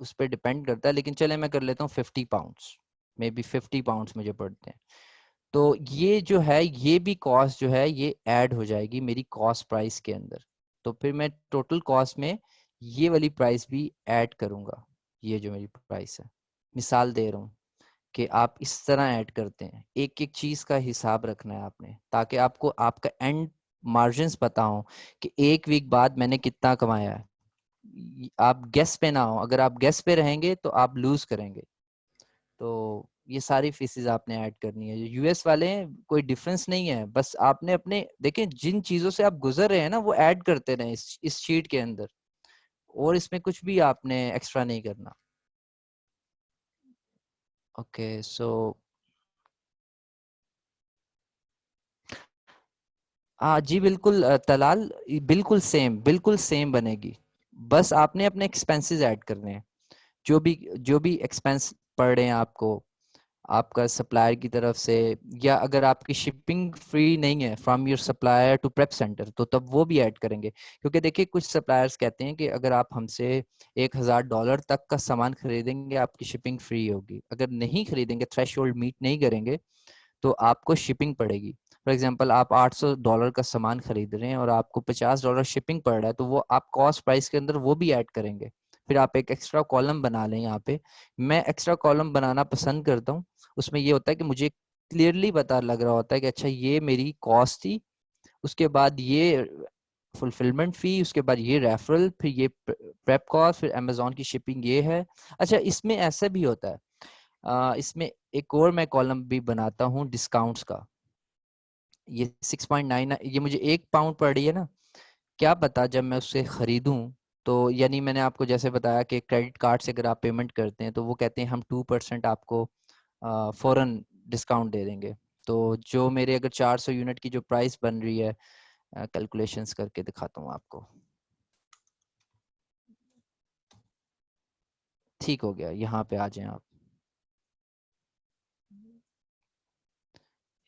उस पर डिपेंड करता है, लेकिन चले मैं कर लेता हूँ 50 पाउंड्स, मे बी 50 पाउंड्स मुझे पड़ते हैं। तो ये जो है, ये भी कॉस्ट जो है ये ऐड हो जाएगी मेरी कॉस्ट प्राइस के अंदर। तो फिर मैं टोटल कॉस्ट में ये वाली प्राइस भी ऐड करूंगा। ये जो मेरी प्राइस है, मिसाल दे रहा हूँ कि आप इस तरह ऐड करते हैं, एक एक चीज का हिसाब रखना है आपने, ताकि आपको आपका एंड मार्जिन्स पता हो कि एक वीक बाद मैंने कितना कमाया है। आप गेस पे ना हो, अगर आप गेस पे रहेंगे तो आप लूज करेंगे। तो ये सारी फीसेस आपने ऐड करनी है। जो यूएस वाले हैं कोई डिफरेंस नहीं है, बस आपने अपने देखें जिन चीजों से आप गुजर रहे हैं ना वो ऐड करते रहे इस शीट के अंदर, और इसमें कुछ भी आपने एक्स्ट्रा नहीं करना। ओके सो हाँ जी बिल्कुल तलाल, बिल्कुल सेम बनेगी। बस आपने अपने एक्सपेंसेस ऐड करने हैं, जो भी एक्सपेंस पड़ रहे हैं आपको, आपका सप्लायर की तरफ से, या अगर आपकी शिपिंग फ्री नहीं है from your supplier to prep centre तो तब वो भी ऐड करेंगे। क्योंकि देखिए कुछ सप्लायर्स कहते हैं कि अगर आप हमसे $1000 तक का सामान खरीदेंगे आपकी शिपिंग फ्री होगी, अगर नहीं खरीदेंगे, थ्रेश होल्ड मीट नहीं करेंगे तो आपको शिपिंग पड़ेगी। फॉर एग्जाम्पल आप $800 का सामान खरीद रहे हैं और आपको $50 शिपिंग पड़ रहा है, तो वो आप कॉस्ट प्राइस के अंदर वो भी ऐड करेंगे। फिर आप एक एक्स्ट्रा कॉलम बना लें यहाँ पे। मैं एक्स्ट्रा कॉलम बनाना पसंद करता हूँ, उसमें ये होता है कि मुझे क्लियरली पता लग रहा होता है कि अच्छा ये मेरी कॉस्ट थी, उसके बाद ये फुलफिलमेंट फी, उसके बाद ये रेफरल, फिर ये प्रेप कॉस्ट, फिर अमेजोन की शिपिंग ये है। अच्छा इसमें ऐसा भी होता है, इसमें एक और मैं कॉलम भी बनाता हूँ डिस्काउंट्स का। ये 6.9, ये मुझे 1 पाउंड पड़ रही है ना, क्या पता जब मैं उससे ख़रीदूं तो, यानी मैंने आपको जैसे बताया कि क्रेडिट कार्ड से अगर आप पेमेंट करते हैं तो वो कहते हैं हम 2% आपको फ़ौरन डिस्काउंट दे देंगे। तो जो मेरे अगर 400 यूनिट की जो प्राइस बन रही है, कैलकुलेशंस करके दिखाता हूँ आपको। ठीक हो गया, यहाँ पे आ जाएं आप।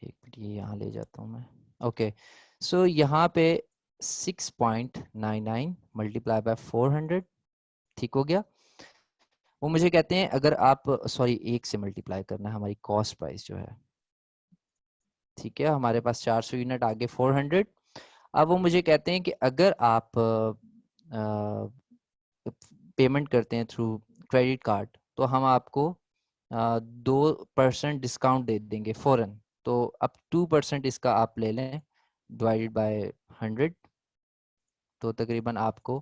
एक मिनट, ये यहाँ ले जाता हूँ मैं। ओके, सो यहाँ पे 6.99 मल्टीप्लाई बाय 400, ठीक हो गया। वो मुझे कहते हैं अगर आप, सॉरी, एक से मल्टीप्लाई करना है, हमारी कॉस्ट प्राइस जो है, ठीक है, हमारे पास 400 यूनिट आगे 400। अब वो मुझे कहते हैं कि अगर आप पेमेंट करते हैं थ्रू क्रेडिट कार्ड तो हम आपको 2% डिस्काउंट दे देंगे फ़ौरन। तो अब 2% इसका आप ले लें डिवाइडेड बाय 100, तो तकरीबन आपको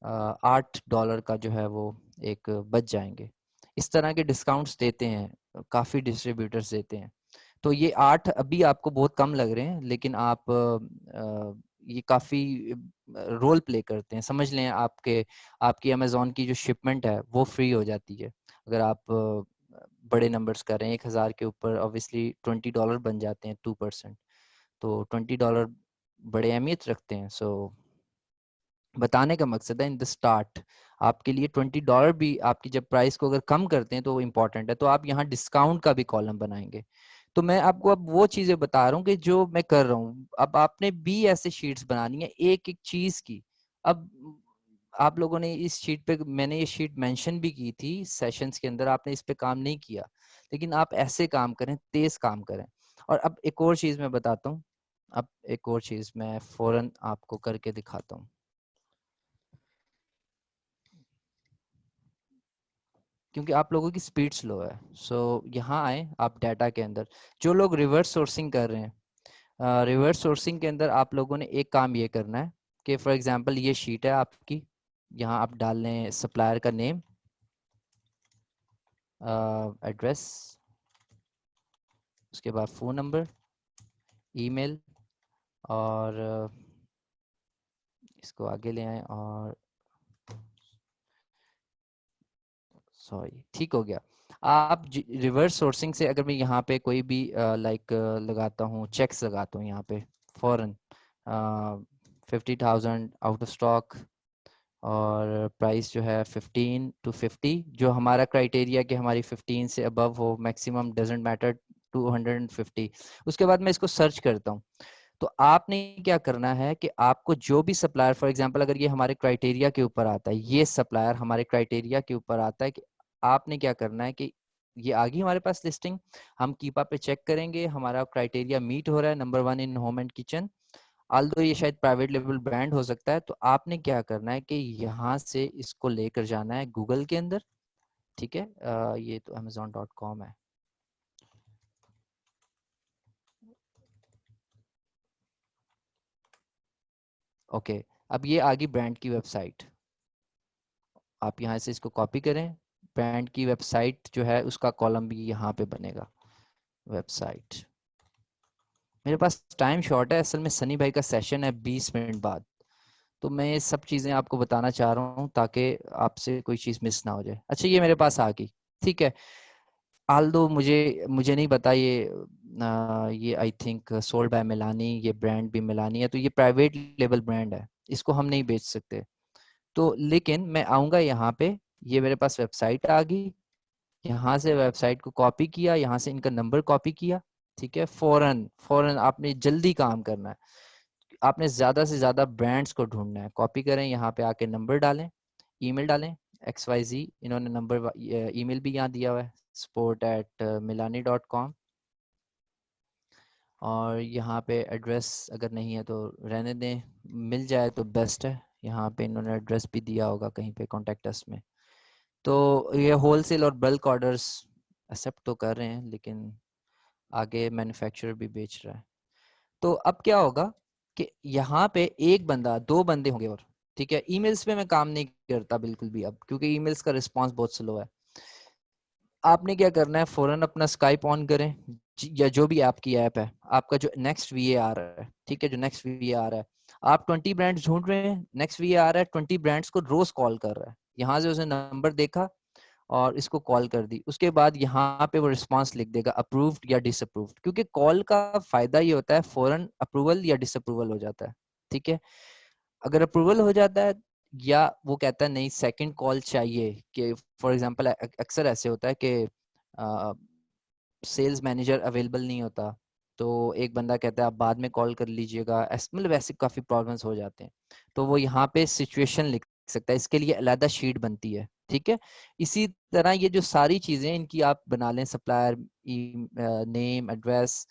$8 का जो है वो एक बच जाएंगे। इस तरह के डिस्काउंट्स देते हैं, काफ़ी डिस्ट्रीब्यूटर्स देते हैं। तो ये 8 अभी आपको बहुत कम लग रहे हैं, लेकिन आप ये काफ़ी रोल प्ले करते हैं। समझ लें आपकी अमेज़ॉन की जो शिपमेंट है वो फ्री हो जाती है अगर आप बड़े नंबर्स कर रहे हैं। 1000 के ऊपर ऑब्वियसली $20 बन जाते हैं 2%। तो $20 बड़े अहमियत रखते हैं। सो बताने का मकसद है इन द स्टार्ट आपके लिए $20 भी आपकी जब प्राइस को अगर कम करते हैं तो वो इम्पोर्टेंट है। तो आप यहाँ डिस्काउंट का भी कॉलम बनाएंगे। तो मैं आपको अब वो चीजें बता रहा हूँ कि जो मैं कर रहा हूँ। अब आपने भी ऐसे शीट्स बनानी है एक एक चीज की। अब आप लोगों ने इस शीट पे, मैंने ये शीट मेंशन भी की थी सेशंस के अंदर, आपने इस पे काम नहीं किया, लेकिन आप ऐसे काम करें, तेज काम करें। और अब एक और चीज मैं बताता हूँ, अब एक और चीज मैं फौरन आपको करके दिखाता हूँ, क्योंकि आप लोगों की स्पीड स्लो है। सो यहाँ आए आप डाटा के अंदर। जो लोग रिवर्स सोर्सिंग कर रहे हैं, रिवर्स सोर्सिंग के अंदर आप लोगों ने एक काम ये करना है कि फॉर एग्जांपल ये शीट है आपकी, यहाँ आप डाल लें सप्लायर का नेम, एड्रेस, उसके बाद फ़ोन नंबर, ईमेल, और इसको आगे ले आए, और सॉरी, ठीक हो गया। आप रिवर्स सोर्सिंग से अगर मैं यहाँ पे कोई भी लाइक लगाता हूँ, चेक्स लगाता हूँ यहाँ पे फॉरन 50,000 आउट ऑफ स्टॉक, और प्राइस जो है 15 to 50, जो हमारा क्राइटेरिया कि हमारी 15 से अबव हो, मैक्सिमम डजेंट मैटर 250। उसके बाद मैं इसको सर्च करता हूँ। तो आपने क्या करना है कि आपको जो भी सप्लायर, फॉर एग्जांपल अगर ये हमारे क्राइटेरिया के ऊपर आता है, ये सप्लायर हमारे क्राइटेरिया के ऊपर आता है, कि आपने क्या करना है कि ये आ गई हमारे पास लिस्टिंग, हम कीपा पे चेक करेंगे हमारा क्राइटेरिया मीट हो रहा है, number 1 in home and kitchen, Aldous ये शायद प्राइवेट लेवल ब्रांड हो सकता है। तो आपने क्या करना है कि यहाँ से इसको लेकर जाना है गूगल के अंदर, ठीक है। ये तो amazon.com है। ओके, अब ये आ गई ब्रांड की वेबसाइट। आप यहाँ से इसको कॉपी करें, ब्रांड की वेबसाइट जो है उसका कॉलम भी यहाँ पे बनेगा, वेबसाइट। मेरे पास टाइम शॉर्ट है असल में, सनी भाई का सेशन है 20 मिनट बाद, तो मैं ये सब चीज़ें आपको बताना चाह रहा हूँ ताकि आपसे कोई चीज़ मिस ना हो जाए। अच्छा, ये मेरे पास आ गई, ठीक है। आल्दो मुझे मुझे नहीं पता ये आई थिंक सोल्ड बाय मिलानी, ये ब्रांड भी मिलानी है, तो ये प्राइवेट लेवल ब्रांड है, इसको हम नहीं बेच सकते। तो लेकिन मैं आऊँगा यहाँ पे, ये मेरे पास वेबसाइट आ गई, यहाँ से वेबसाइट को कॉपी किया, यहाँ से इनका नंबर कॉपी किया, ठीक है। फौरन फौरन आपने जल्दी काम करना है, आपने ज़्यादा से ज़्यादा ब्रांड्स को ढूंढना है। कॉपी करें, यहाँ पे आके नंबर डालें, ईमेल डालें, XYZ, इन्होंने नंबर ईमेल भी यहाँ दिया हुआ है, support@milani.com, और यहाँ पे एड्रेस अगर नहीं है तो रहने दें, मिल जाए तो बेस्ट है। यहाँ पे इन्होंने एड्रेस भी दिया होगा कहीं पे कॉन्टेक्ट अस में। तो ये होलसेल और बल्क ऑर्डर्स एक्सेप्ट तो कर रहे हैं, लेकिन आगे मैन्युफैक्चरर भी बेच रहा है। तो अब क्या होगा कि यहाँ पे एक बंदा, दो बंदे होंगे, और ठीक है। ईमेल्स पे मैं काम नहीं करता बिल्कुल भी अब, क्योंकि ईमेल्स का रिस्पांस बहुत स्लो है। आपने क्या करना है, फौरन अपना स्काइप ऑन करें, या जो भी आपकी ऐप है, आपका जो नेक्स्ट VA आ रहा है, ठीक है, जो नेक्स्ट VA आ रहा है, आप 20 ब्रांड्स ढूंढ रहे हैं, नेक्स्ट वीए आ रहा है 20 ब्रांड्स को रोज कॉल कर रहा है, यहाँ से उसने नंबर देखा और इसको कॉल कर दी, उसके बाद यहाँ पे वो रिस्पांस लिख देगा अप्रूव्ड या डिसअप्रूव्ड, क्योंकि कॉल का फायदा ये होता है फौरन अप्रूवल या डिसअप्रूवल हो जाता है, ठीक है। अगर अप्रूवल हो जाता है या वो कहता है नहीं सेकंड कॉल चाहिए, कि फॉर एग्जांपल अक्सर ऐसे होता है कि सेल्स मैनेजर अवेलेबल नहीं होता, तो एक बंदा कहता है आप बाद में कॉल कर लीजिएगा, मतलब ऐसे काफ़ी प्रॉब्लम्स हो जाते हैं, तो वो यहाँ पे सिचुएशन लिख सकता है, इसके लिए अलग शीट बनती है, ठीक है। इसी तरह ये जो सारी चीज़ें इनकी आप बना लें, सप्लायर नेम, एड्रेस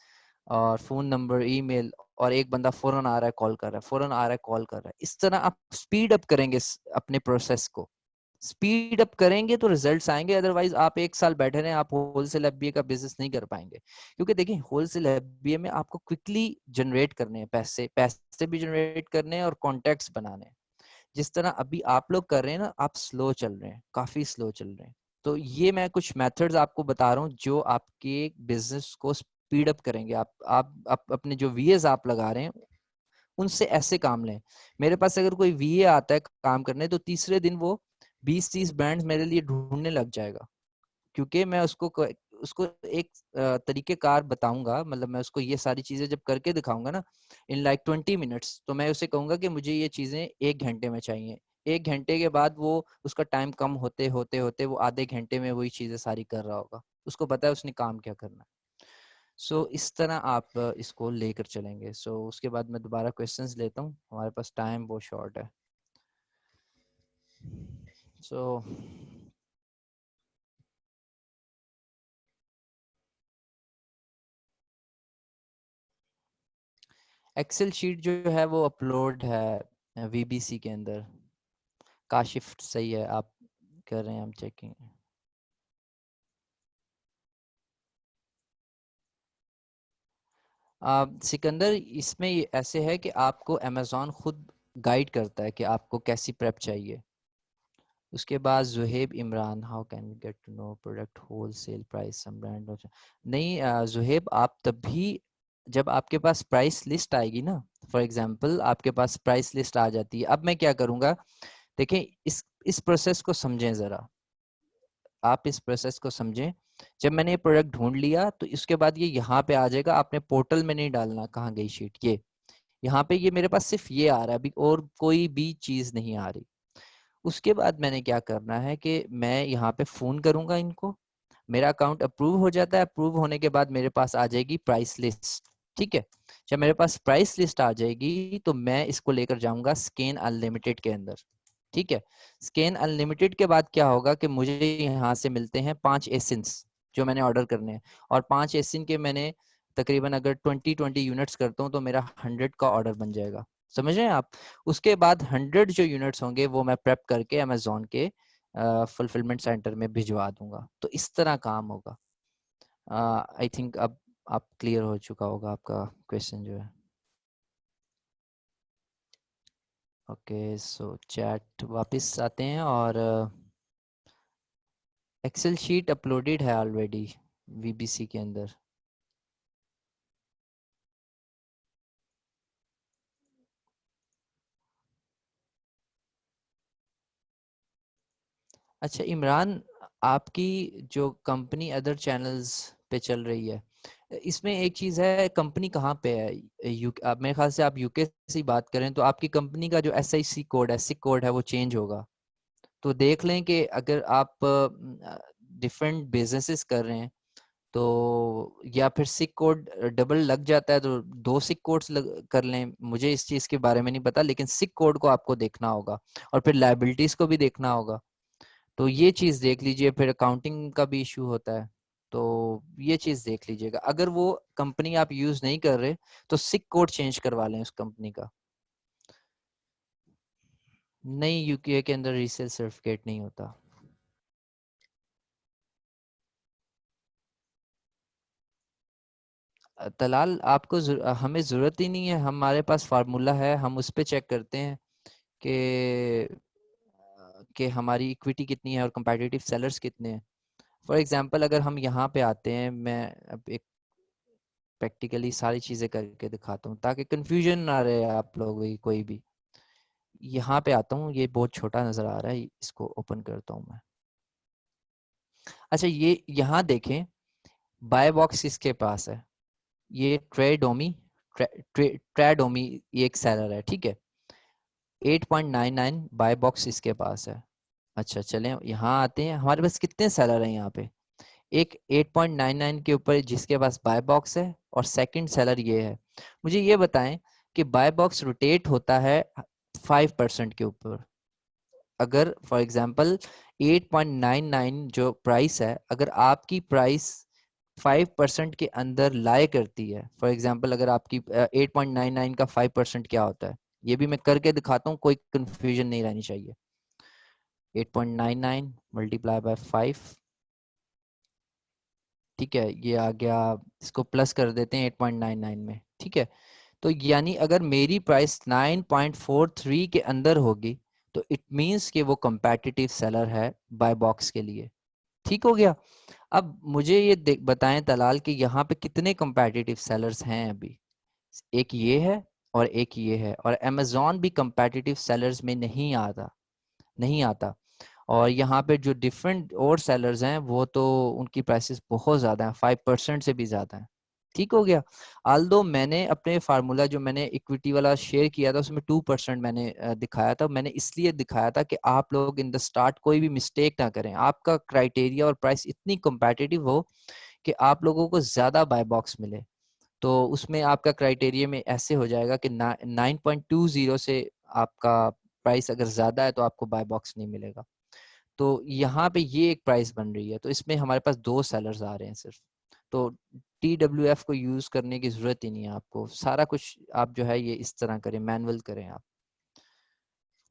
और फ़ोन नंबर, ईमेल, और एक बंदा फ़ौरन आ रहा है कॉल कर रहा है, फ़ौरन आ रहा है कॉल कर रहा है, इस तरह आप स्पीड अप करेंगे अपने प्रोसेस को, स्पीड अप करेंगे तो रिजल्ट्स आएंगे, अदरवाइज आप एक साल बैठे रहे आप होलसेल एफबीए का बिजनेस नहीं कर पाएंगे, क्योंकि देखिए होलसेल एफबीए में आपको क्विकली जनरेट करने हैं पैसे, पैसे भी जनरेट करने हैं और कॉन्टेक्ट्स बनाने हैं, जिस तरह अभी आप लोग कर रहे हैं ना, आप स्लो चल रहे हैं, काफी स्लो चल रहे हैं। तो ये मैं कुछ मेथड्स आपको बता रहा हूँ जो आपके बिजनेस को स्पीड अप करेंगे। आप अपने जो वीएस आप लगा रहे हैं उनसे ऐसे काम लें। मेरे पास अगर कोई वीए आता है काम करने, तो तीसरे दिन वो 20-30 ब्रांड्स मेरे लिए ढूंढने लग जाएगा, क्योंकि मैं उसको एक तरीकेकार बताऊंगा, मतलब मैं उसको ये सारी चीजें जब करके दिखाऊंगा ना इन लाइक 20 मिनट्स, तो मैं उसे कहूंगा कि मुझे ये चीजें 1 घंटे में चाहिए, 1 घंटे के बाद वो उसका टाइम कम होते होते होते वो आधे घंटे में वही चीजें सारी कर रहा होगा, उसको पता है उसने काम क्या करना है। सो इस तरह आप इसको लेकर चलेंगे। सो उसके बाद मैं दोबारा क्वेश्चंस लेता हूँ, हमारे पास टाइम बहुत शॉर्ट है। सो एक्सेल शीट जो है वो अपलोड है वीबीसी के अंदर। काशिफ सही है, आप कर रहे हैं, हम चेकिंग। सिकंदर, इसमें ये ऐसे है कि आपको अमेज़ॉन खुद गाइड करता है कि आपको कैसी प्रेप चाहिए। उसके बाद Zuhaib Imran, how can we get to know product wholesale price some brand. नहीं जुहेब, आप तभी जब आपके पास प्राइस लिस्ट आएगी ना, फॉर एग्जांपल आपके पास प्राइस लिस्ट आ जाती है, अब मैं क्या करूँगा, देखें इस प्रोसेस को समझें ज़रा, आप इस प्रोसेस को समझें। जब मैंने ये प्रोडक्ट ढूंढ लिया तो इसके बाद ये यहाँ पे आ जाएगा, आपने पोर्टल में नहीं डालना कहाँ गई शीट, ये यहाँ पे ये मेरे पास सिर्फ ये आ रहा है अभी, और कोई भी चीज़ नहीं आ रही। उसके बाद मैंने क्या करना है कि मैं यहाँ पे फ़ोन करूँगा इनको, मेरा अकाउंट अप्रूव हो जाता है, अप्रूव होने के बाद मेरे पास आ जाएगी प्राइस लिस्ट, ठीक है। जब मेरे पास प्राइस लिस्ट आ जाएगी तो मैं इसको लेकर जाऊंगा स्कैन अनलिमिटेड के अंदर, ठीक है। स्कैन अनलिमिटेड के बाद क्या होगा कि मुझे यहाँ से मिलते हैं 5 एसेंस जो मैंने ऑर्डर करने हैं, और 5 एसेंस के मैंने तकरीबन अगर 20 यूनिट्स करता हूँ तो मेरा 100 का ऑर्डर बन जाएगा, समझ रहे हैं आप। उसके बाद 100 जो यूनिट्स होंगे वो मैं प्रेप करके अमेजोन के फुलफिलमेंट सेंटर में भिजवा दूंगा, तो इस तरह काम होगा। आई थिंक अब आप क्लियर हो चुका होगा आपका क्वेश्चन जो है। ओके, सो चैट वापस आते हैं, और एक्सेल शीट अपलोडेड है ऑलरेडी वीबीसी के अंदर। अच्छा इमरान, आपकी जो कंपनी अदर चैनल्स पे चल रही है, इसमें एक चीज़ है, कंपनी कहाँ पे है, मेरे ख्याल से आप यूके से ही बात करें, तो आपकी कंपनी का जो SIC कोड है, सिक कोड है, वो चेंज होगा। तो देख लें कि अगर आप डिफरेंट बिजनेसेस कर रहे हैं तो, या फिर सिक कोड डबल लग जाता है तो 2 सिक कोड्स कर लें, मुझे इस चीज़ के बारे में नहीं पता, लेकिन सिक कोड को आपको देखना होगा, और फिर लाइबिलिटीज को भी देखना होगा। तो ये चीज़ देख लीजिए, फिर अकाउंटिंग का भी इशू होता है, तो ये चीज़ देख लीजिएगा। अगर वो कंपनी आप यूज़ नहीं कर रहे तो सिक कोड चेंज करवा लें उस कंपनी का। नहीं, यूके के अंदर रीसेल सर्टिफिकेट नहीं होता। तलाल, आपको हमें ज़रूरत ही नहीं है, हमारे पास फार्मूला है, हम उस पर चेक करते हैं कि हमारी इक्विटी कितनी है और कंपेटिटिव सेलर्स कितने हैं। फॉर एग्जांपल अगर हम यहाँ पे आते हैं, मैं अब एक प्रैक्टिकली सारी चीज़ें करके दिखाता हूँ ताकि कंफ्यूजन ना रहे आप लोगों की कोई भी। यहाँ पे आता हूँ, ये बहुत छोटा नज़र आ रहा है, इसको ओपन करता हूँ मैं। अच्छा, ये यहाँ देखें, बाय बॉक्स इसके पास है, ये ट्रेडोमी ये एक सेलर है, ठीक है। 8.99 बाय बॉक्स इसके पास है। अच्छा चलें यहाँ आते हैं, हमारे पास कितने सेलर हैं यहाँ पे। एक 8.99 के ऊपर जिसके पास बाय बॉक्स है, और सेकंड सेलर ये है। मुझे ये बताएं कि बाय बॉक्स रोटेट होता है 5% के ऊपर। अगर फॉर एग्जांपल 8.99 जो प्राइस है, अगर आपकी प्राइस 5% के अंदर लाए करती है, फॉर एग्जांपल अगर आपकी 8.99 का 5% क्या होता है, ये भी मैं करके दिखाता हूँ, कोई कंफ्यूजन नहीं रहनी चाहिए। 8.99 मल्टीप्लाई बाय 5, ठीक है, ये आ गया, इसको प्लस कर देते हैं 8.99 में, ठीक है। तो यानी अगर मेरी प्राइस 9.43 के अंदर होगी तो इट मींस कि वो कंपेटिटिव सेलर है बाय बॉक्स के लिए, ठीक हो गया। अब मुझे ये बताएं तलाल कि यहाँ पे कितने कंपेटिटिव सेलर्स हैं अभी। एक ये है और एक ये है, और अमेजोन भी कंपेटिटिव सेलर्स में नहीं आता। और यहाँ पे जो डिफरेंट और सेलर्स हैं वो तो उनकी प्राइसेस बहुत ज़्यादा हैं, 5% से भी ज़्यादा हैं, ठीक हो गया। आल्दो मैंने अपने फार्मूला जो मैंने इक्विटी वाला शेयर किया था उसमें 2% मैंने दिखाया था। मैंने इसलिए दिखाया था कि आप लोग इन द स्टार्ट कोई भी मिस्टेक ना करें, आपका क्राइटेरिया और प्राइस इतनी कंपेटिटिव हो कि आप लोगों को ज़्यादा बाय बॉक्स मिले। तो उसमें आपका क्राइटेरिया में ऐसे हो जाएगा कि 9.20 से आपका प्राइस अगर ज़्यादा है तो आपको बाय बॉक्स नहीं मिलेगा। तो यहाँ पे ये एक प्राइस बन रही है, तो इसमें हमारे पास 2 सेलर्स आ रहे हैं सिर्फ। तो TWF को यूज करने की जरूरत ही नहीं है आपको, सारा कुछ आप जो है ये इस तरह करें, मैनुअल करें आप।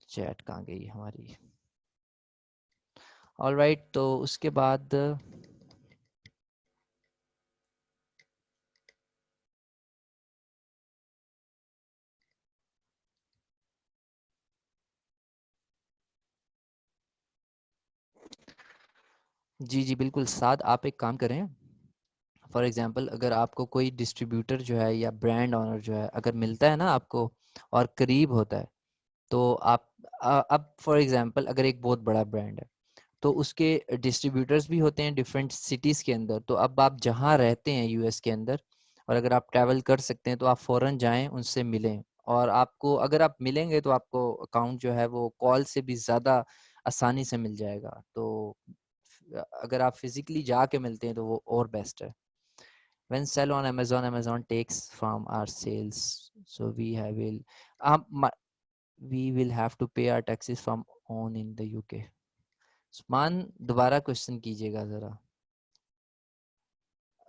चैट कहाँ गई हमारी। ऑलराइट, तो उसके बाद जी जी बिल्कुल साद, आप एक काम करें, फॉर एग्जांपल अगर आपको कोई डिस्ट्रीब्यूटर जो है या ब्रांड ऑनर जो है अगर मिलता है ना आपको और करीब होता है, तो आप अब फॉर एग्जांपल अगर एक बहुत बड़ा ब्रांड है तो उसके डिस्ट्रीब्यूटर्स भी होते हैं डिफरेंट सिटीज़ के अंदर। तो अब आप जहाँ रहते हैं यूएस के अंदर, और अगर आप ट्रैवल कर सकते हैं तो आप फ़ौरन जाएं, उनसे मिलें, और आपको अगर आप मिलेंगे तो आपको अकाउंट जो है वो कॉल से भी ज़्यादा आसानी से मिल जाएगा। तो अगर आप फिजिकली जाके मिलते हैं तो वो और बेस्ट है। When sell on Amazon, Amazon takes from our sales, so um, we will have to pay our taxes from own in the UK. Usman दोबारा क्वेश्चन कीजिएगा ज़रा।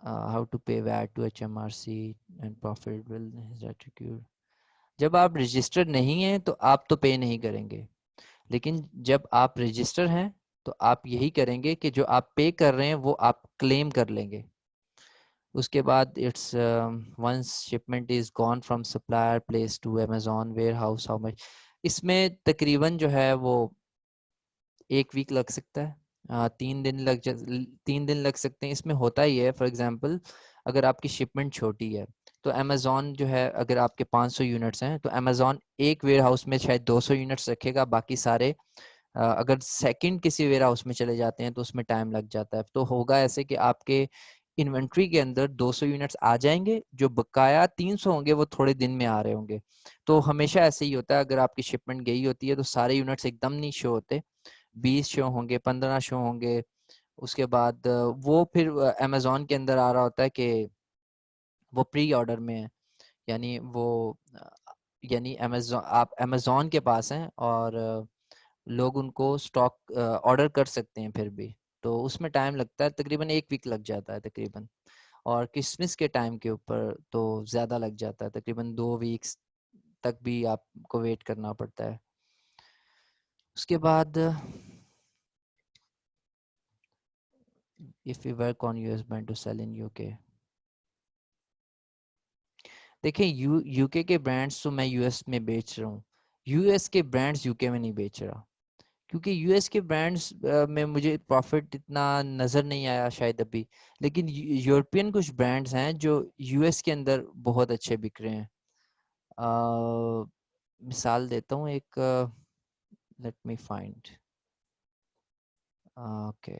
How to pay VAT to HMRC and profit will रेटिक्यूट। जब आप registered नहीं हैं तो आप तो पे नहीं करेंगे, लेकिन जब आप रजिस्टर हैं तो आप यही करेंगे कि जो आप पे कर रहे हैं वो आप क्लेम कर लेंगे। उसके बाद it's once shipment is gone from supplier place to Amazon warehouse how much. इसमें तकरीबन जो है वो 1 वीक लग सकता है, 3 दिन लग सकते हैं। इसमें होता ही है, फॉर एग्जांपल अगर आपकी शिपमेंट छोटी है तो अमेजोन जो है, अगर आपके 500 यूनिट्स हैं तो अमेजोन एक वेयर हाउस में शायद 200 यूनिट्स रखेगा, बाकी सारे अगर सेकंड किसी वेयर हाउस में चले जाते हैं तो उसमें टाइम लग जाता है। तो होगा ऐसे कि आपके इन्वेंट्री के अंदर 200 यूनिट्स आ जाएंगे, जो बकाया 300 होंगे वो थोड़े दिन में आ रहे होंगे। तो हमेशा ऐसे ही होता है, अगर आपकी शिपमेंट गई होती है तो सारे यूनिट्स एकदम नहीं शो होते, 20 शो होंगे, 15 शो होंगे। उसके बाद वो फिर अमेजोन के अंदर आ रहा होता है कि वो प्री ऑर्डर में है, यानी वो यानी अमेजोन, आप अमेजोन के पास हैं और लोग उनको स्टॉक ऑर्डर कर सकते हैं फिर भी। तो उसमें टाइम लगता है, तकरीबन 1 वीक लग जाता है तकरीबन। और क्रिसमस के टाइम के ऊपर तो ज़्यादा लग जाता है, तकरीबन 2 वीक्स तक भी आपको वेट करना पड़ता है। उसके बाद if you work on US brand to sell in UK, देखिए यूके के ब्रांड्स तो मैं यूएस में बेच रहा हूँ, यूएस के ब्रांड्स यूके में नहीं बेच रहा, क्योंकि यूएस के ब्रांड्स में मुझे प्रॉफिट इतना नज़र नहीं आया शायद अभी, लेकिन यूरोपियन कुछ ब्रांड्स हैं जो यूएस के अंदर बहुत अच्छे बिक रहे हैं। मिसाल देता हूँ एक, लेट मी फाइंड। ओके,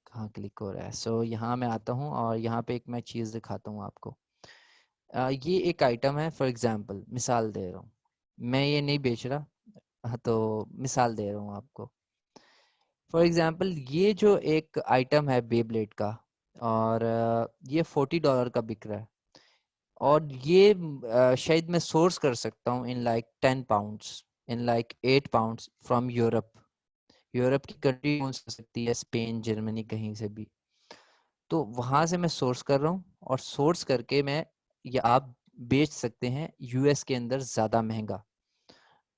कहाँ क्लिक हो रहा है? सो यहाँ मैं आता हूँ और यहाँ पे एक मैं चीज़ दिखाता हूँ आपको। ये एक आइटम है, फॉर एग्जांपल मिसाल दे रहा हूँ, मैं ये नहीं बेच रहा, हाँ, तो मिसाल दे रहा हूँ आपको। फॉर एग्जांपल ये जो एक आइटम है बेब्लेड का, और ये $40 का बिक रहा है, और ये शायद मैं सोर्स कर सकता हूँ in like 10 pounds, in like 8 pounds from Europe. Europe की कंट्री कौन सी हो सकती है? स्पेन, जर्मनी, कहीं से भी। तो वहां से मैं सोर्स कर रहा हूँ, और सोर्स करके मैं, या आप बेच सकते हैं यूएस के अंदर ज़्यादा महंगा।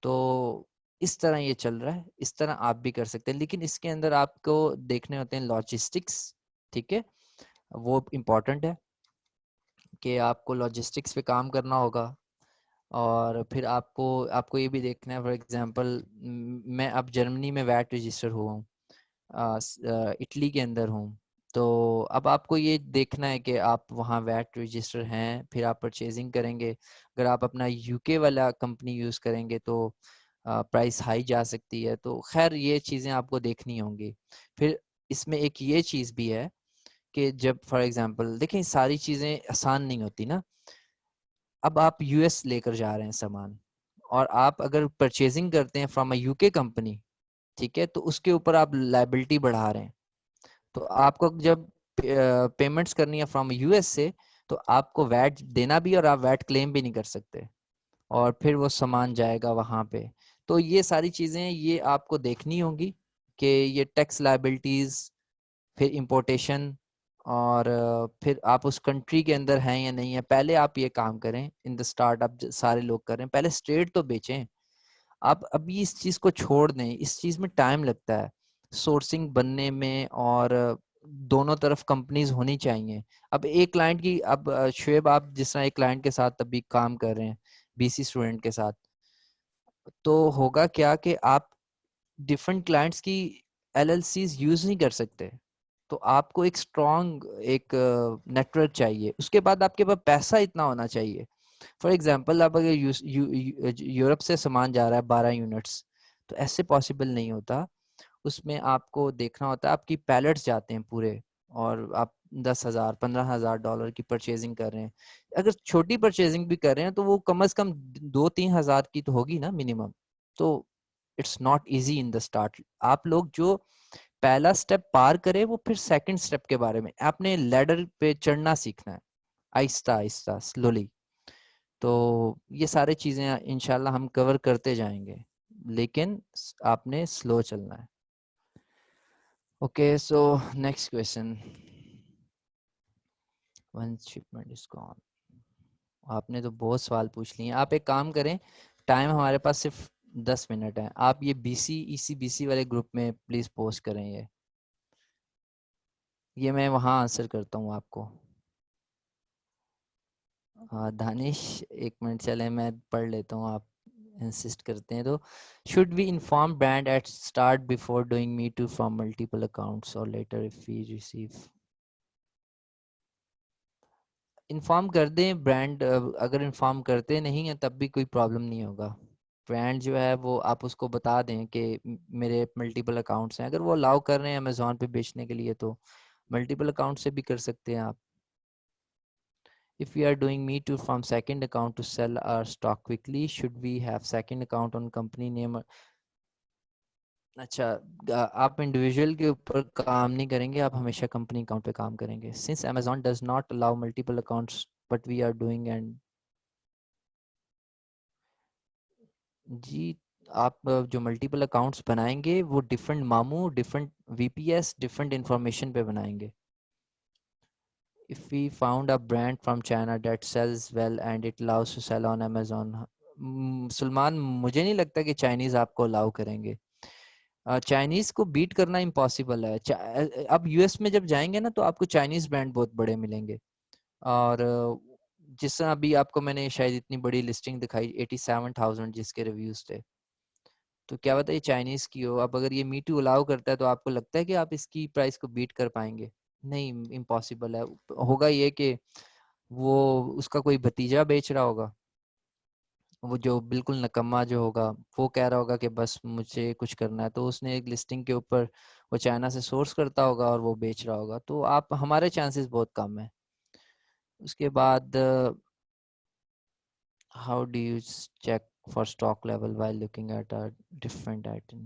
तो इस तरह ये चल रहा है, इस तरह आप भी कर सकते हैं, लेकिन इसके अंदर आपको देखने होते हैं लॉजिस्टिक्स। ठीक है, वो इम्पोर्टेंट है कि आपको लॉजिस्टिक्स पे काम करना होगा। और फिर आपको आपको ये भी देखना है, फॉर एग्जांपल मैं अब जर्मनी में वैट रजिस्टर हुआ हूँ, इटली के अंदर हूँ, तो अब आपको ये देखना है कि आप वहाँ वैट रजिस्टर हैं, फिर आप परचेजिंग करेंगे। अगर आप अपना यूके वाला कंपनी यूज़ करेंगे तो प्राइस हाई जा सकती है। तो खैर ये चीज़ें आपको देखनी होंगी। फिर इसमें एक ये चीज़ भी है कि जब फॉर एग्जांपल देखें, सारी चीज़ें आसान नहीं होती ना। अब आप यूएस लेकर जा रहे हैं सामान, और आप अगर परचेजिंग करते हैं फ्रॉम अ यूके कंपनी, ठीक है, तो उसके ऊपर आप लाइबिलिटी बढ़ा रहे हैं। तो आपको जब पेमेंट्स करनी है फ्रॉम यूएस से, तो आपको वैट देना भी और आप वैट क्लेम भी नहीं कर सकते, और फिर वो सामान जाएगा वहाँ पे। तो ये सारी चीज़ें ये आपको देखनी होंगी कि ये टैक्स लाइबिलिटीज़, फिर इंपोर्टेशन, और फिर आप उस कंट्री के अंदर हैं या नहीं है। पहले आप ये काम करें इन द स्टार्ट, आप सारे लोग कर रहे हैं, पहले स्ट्रेट तो बेचें। आप अभी इस चीज़ को छोड़ दें, इस चीज़ में टाइम लगता है सोर्सिंग बनने में, और दोनों तरफ कंपनीज होनी चाहिए। अब एक क्लाइंट की, अब शुएब आप जिस तरह एक क्लाइंट के साथ अभी काम कर रहे हैं, बीसी स्टूडेंट के साथ, तो होगा क्या कि आप डिफरेंट क्लाइंट्स की एलएलसीज यूज नहीं कर सकते। तो आपको एक स्ट्रॉन्ग एक नेटवर्क चाहिए, उसके बाद आपके पास पैसा इतना होना चाहिए। फॉर एग्जांपल आप अगर यूरोप से सामान जा रहा है 12 यूनिट्स, तो ऐसे पॉसिबल नहीं होता। उसमें आपको देखना होता है, आपकी पैलेट्स जाते हैं पूरे, और आप 10,000 $15,000 की परचेजिंग कर रहे हैं। अगर छोटी परचेजिंग भी कर रहे हैं तो वो कम से कम 2-3 हज़ार की तो होगी ना मिनिमम। तो it's not easy in the start. आप लोग जो पहला स्टेप पार करे, वो फिर सेकंड स्टेप के बारे में आपने लैडर पे चढ़ना सीखना है, आहिस्ता आहिस्ता, स्लोली। तो ये सारी चीजें इंशाल्लाह हम कवर करते जाएंगे, लेकिन आपने स्लो चलना है। Okay, so next question. One shipment is gone. आपने तो बहुत सवाल पूछ लिए। आप एक काम करें, टाइम हमारे पास सिर्फ 10 मिनट है, आप ये बीसी ईसी बीसी वाले ग्रुप में प्लीज पोस्ट करें। ये मैं वहाँ आंसर करता हूँ आपको। दानिश, एक मिनट, चले मैं पढ़ लेता हूँ, आप इंसिस्ट करते हैं तो। Should we inform brand at start before doing me too from multiple accounts और later if we receive? Inform कर दें ब्रांड, अगर इन्फॉर्म करते नहीं है तब भी कोई प्रॉब्लम नहीं होगा। ब्रांड जो है वो आप उसको बता दें कि मेरे मल्टीपल अकाउंट्स हैं। अगर वो अलाउ कर रहे हैं अमेजोन पे बेचने के लिए, तो मल्टीपल अकाउंट से भी कर सकते हैं आप। If we are doing Me Too from second account to sell our stock quickly, should we have second account on company name? अच्छा, आप इंडिविजुअल के ऊपर काम नहीं करेंगे, आप हमेशा कंपनी अकाउंट पे काम करेंगे। Since Amazon does not allow multiple accounts, but we are doing, and जी, आप जो मल्टीपल अकाउंट्स बनाएंगे वो डिफरेंट मामू, डिफरेंट वीपीएस, डिफरेंट इंफॉर्मेशन पे बनाएंगे। If we found a brand from China that sells well and it allows to sell on Amazon, Salman, मुझे नहीं लगता कि चाइनीज आपको अलाउ करेंगे। चाइनीज को बीट करना इम्पॉसिबल है। अब यूएस में जब जाएंगे ना तो आपको चाइनीज ब्रांड बहुत बड़े मिलेंगे। और जिस तरह अभी आपको मैंने शायद इतनी बड़ी लिस्टिंग दिखाई 87,000 जिसके रिव्यूज थे, तो क्या पता ये चाइनीज की हो। अब अगर ये मी टू अलाउ करता है तो आपको लगता है कि आप इसकी प्राइस को बीट कर पाएंगे? नहीं, इम्पॉसिबल है। होगा ये कि वो उसका कोई भतीजा बेच रहा होगा, वो जो बिल्कुल नकम्मा जो होगा, वो कह रहा होगा कि बस मुझे कुछ करना है, तो उसने एक लिस्टिंग के ऊपर वो चाइना से सोर्स करता होगा और वो बेच रहा होगा। तो आप, हमारे चांसेस बहुत कम है। उसके बाद how do you check for stock level while looking at a different item?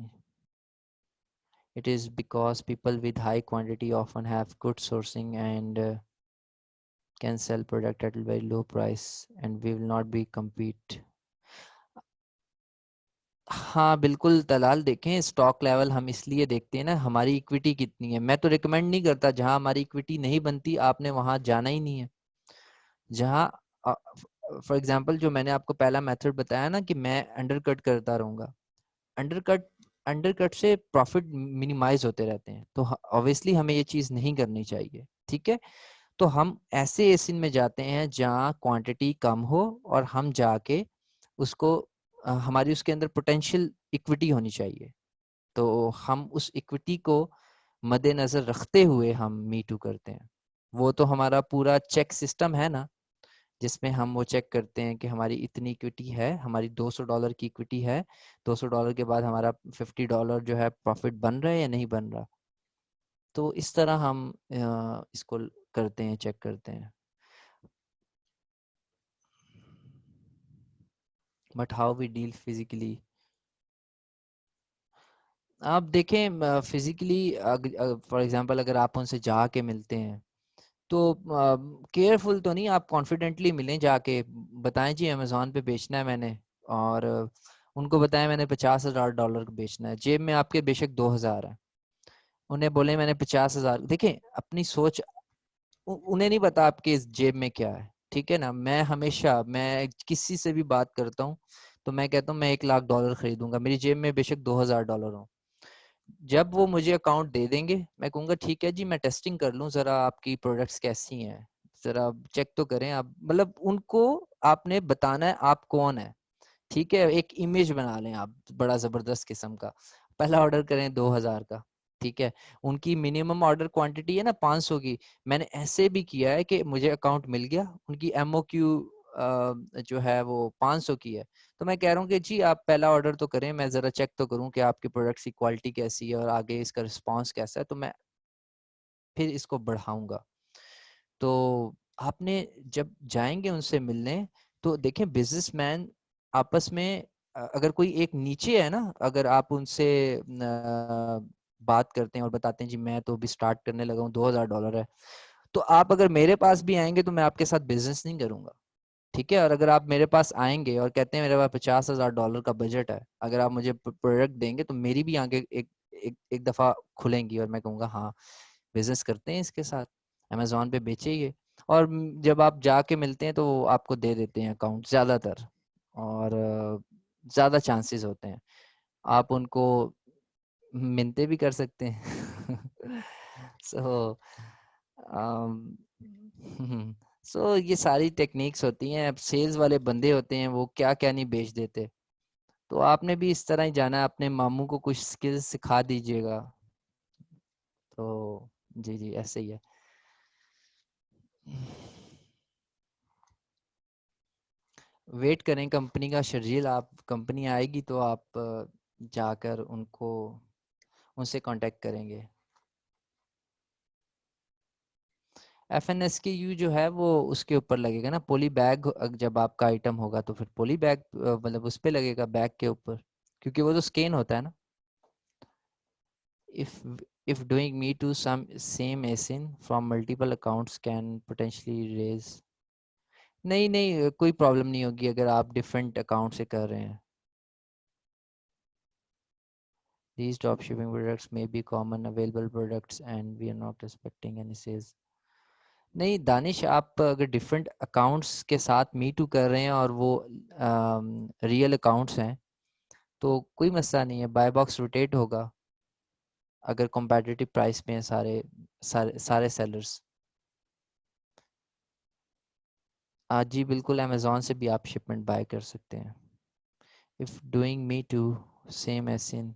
It is because people with high quantity often have good sourcing and can sell product at a very low price and we will not be compete. हाँ बिल्कुल तलाल, देखें stock level हम इसलिए देखते हैं ना, हमारी equity कितनी है। मैं तो रिकमेंड नहीं करता, जहां हमारी इक्विटी नहीं बनती आपने वहां जाना ही नहीं है। जहां फॉर एग्जांपल जो मैंने आपको पहला मेथड बताया ना कि मैं अंडरकट करता रहूंगा, अंडरकट अंडरकट से प्रॉफिट मिनिमाइज होते रहते हैं, तो ऑब्वियसली हमें ये चीज नहीं करनी चाहिए। ठीक है, तो हम ऐसे एसिन में जाते हैं जहाँ क्वांटिटी कम हो और हम जाके उसको हमारी उसके अंदर पोटेंशियल इक्विटी होनी चाहिए, तो हम उस इक्विटी को मद्देनजर रखते हुए हम मी टू करते हैं। वो तो हमारा पूरा चेक सिस्टम है ना, जिसमें हम वो चेक करते हैं कि हमारी इतनी इक्विटी है, हमारी $200 की इक्विटी है, $200 के बाद हमारा $50 जो है प्रॉफिट बन रहा है या नहीं बन रहा। तो इस तरह हम इसको करते हैं, चेक करते हैं। But how we deal physically, आप देखें फिजिकली फॉर एग्जांपल अगर आप उनसे जाके मिलते हैं तो केयरफुल तो नहीं, आप कॉन्फिडेंटली मिलें जाके, बताएं जी अमेजोन पे बेचना है मैंने, और उनको बताएं मैंने $50,000 का बेचना है, जेब में आपके बेशक 2,000 है, उन्हें बोले मैंने 50,000। देखें अपनी सोच, उन्हें नहीं पता आपके इस जेब में क्या है। ठीक है ना, मैं हमेशा, मैं किसी से भी बात करता हूँ तो मैं कहता हूँ मैं $1,00,000 खरीदूंगा, मेरी जेब में बेशक $2,000 हो। जब वो मुझे अकाउंट दे देंगे मैं कहूँगा ठीक है जी, मैं टेस्टिंग कर लूँ जरा आपकी प्रोडक्ट्स कैसी हैं, जरा चेक तो करें आप। मतलब उनको आपने बताना है आप कौन है। ठीक है, एक इमेज बना लें आप बड़ा जबरदस्त किस्म का, पहला ऑर्डर करें 2,000 का। ठीक है, उनकी मिनिमम ऑर्डर क्वांटिटी है ना 500 की, मैंने ऐसे भी किया है कि मुझे अकाउंट मिल गया, उनकी एमओक्यू जो है वो 500 की है, तो मैं कह रहा हूँ कि जी आप पहला ऑर्डर तो करें, मैं जरा चेक तो करूँ कि आपके प्रोडक्ट्स की क्वालिटी कैसी है और आगे इसका रिस्पॉन्स कैसा है, तो मैं फिर इसको बढ़ाऊंगा। तो आपने जब जाएंगे उनसे मिलने तो देखें बिजनेसमैन आपस में अगर कोई एक नीचे है ना, अगर आप उनसे बात करते हैं और बताते हैं जी मैं तो अभी स्टार्ट करने लगा हूँ, $2,000 है, तो आप अगर मेरे पास भी आएंगे तो मैं आपके साथ बिजनेस नहीं करूंगा। ठीक है, और अगर आप मेरे पास आएंगे और कहते हैं मेरे पास $50,000 का बजट है, अगर आप मुझे प्रोडक्ट देंगे तो मेरी भी आगे एक दफा खुलेंगी और मैं कहूँगा हाँ बिजनेस करते हैं इसके साथ, अमेजोन पे बेचिए। और जब आप जाके मिलते हैं तो वो आपको दे देते हैं अकाउंट ज्यादातर, और ज्यादा चांसेस होते हैं, आप उनको मिन्नतें भी कर सकते हैं। सो सो ये सारी टेक्निक्स होती हैं। अब सेल्स वाले बंदे होते हैं वो क्या क्या नहीं बेच देते, तो आपने भी इस तरह ही जाना है, अपने मामू को कुछ स्किल्स सिखा दीजिएगा। तो जी जी ऐसे ही है। वेट करें कंपनी का शेड्यूल, आप कंपनी आएगी तो आप जाकर उनको, उनसे कांटेक्ट करेंगे। एफएनएस के यू जो है वो उसके ऊपर लगेगा ना, पोली बैग, जब आपका आइटम होगा तो फिर पोली बैग मतलब उस पे लगेगा बैग के ऊपर, क्योंकि वो तो स्कैन होता है ना। if if doing me to some same asin from multiple accounts can potentially raise, नहीं नहीं कोई प्रॉब्लम नहीं होगी अगर आप डिफरेंट अकाउंट से कर रहे हैं। These drop shipping products may be common available products and we are not expecting any sales. नहीं दानिश, आप अगर डिफरेंट अकाउंट्स के साथ मी टू कर रहे हैं और वो रियल अकाउंट्स हैं तो कोई मसला नहीं है, बाय बॉक्स रोटेट होगा अगर कॉम्पिटिटिव प्राइस में हैं सारे सेलर्स। आज जी बिल्कुल, अमेज़ॉन से भी आप शिपमेंट बाय कर सकते हैं। If doing me too same ASIN,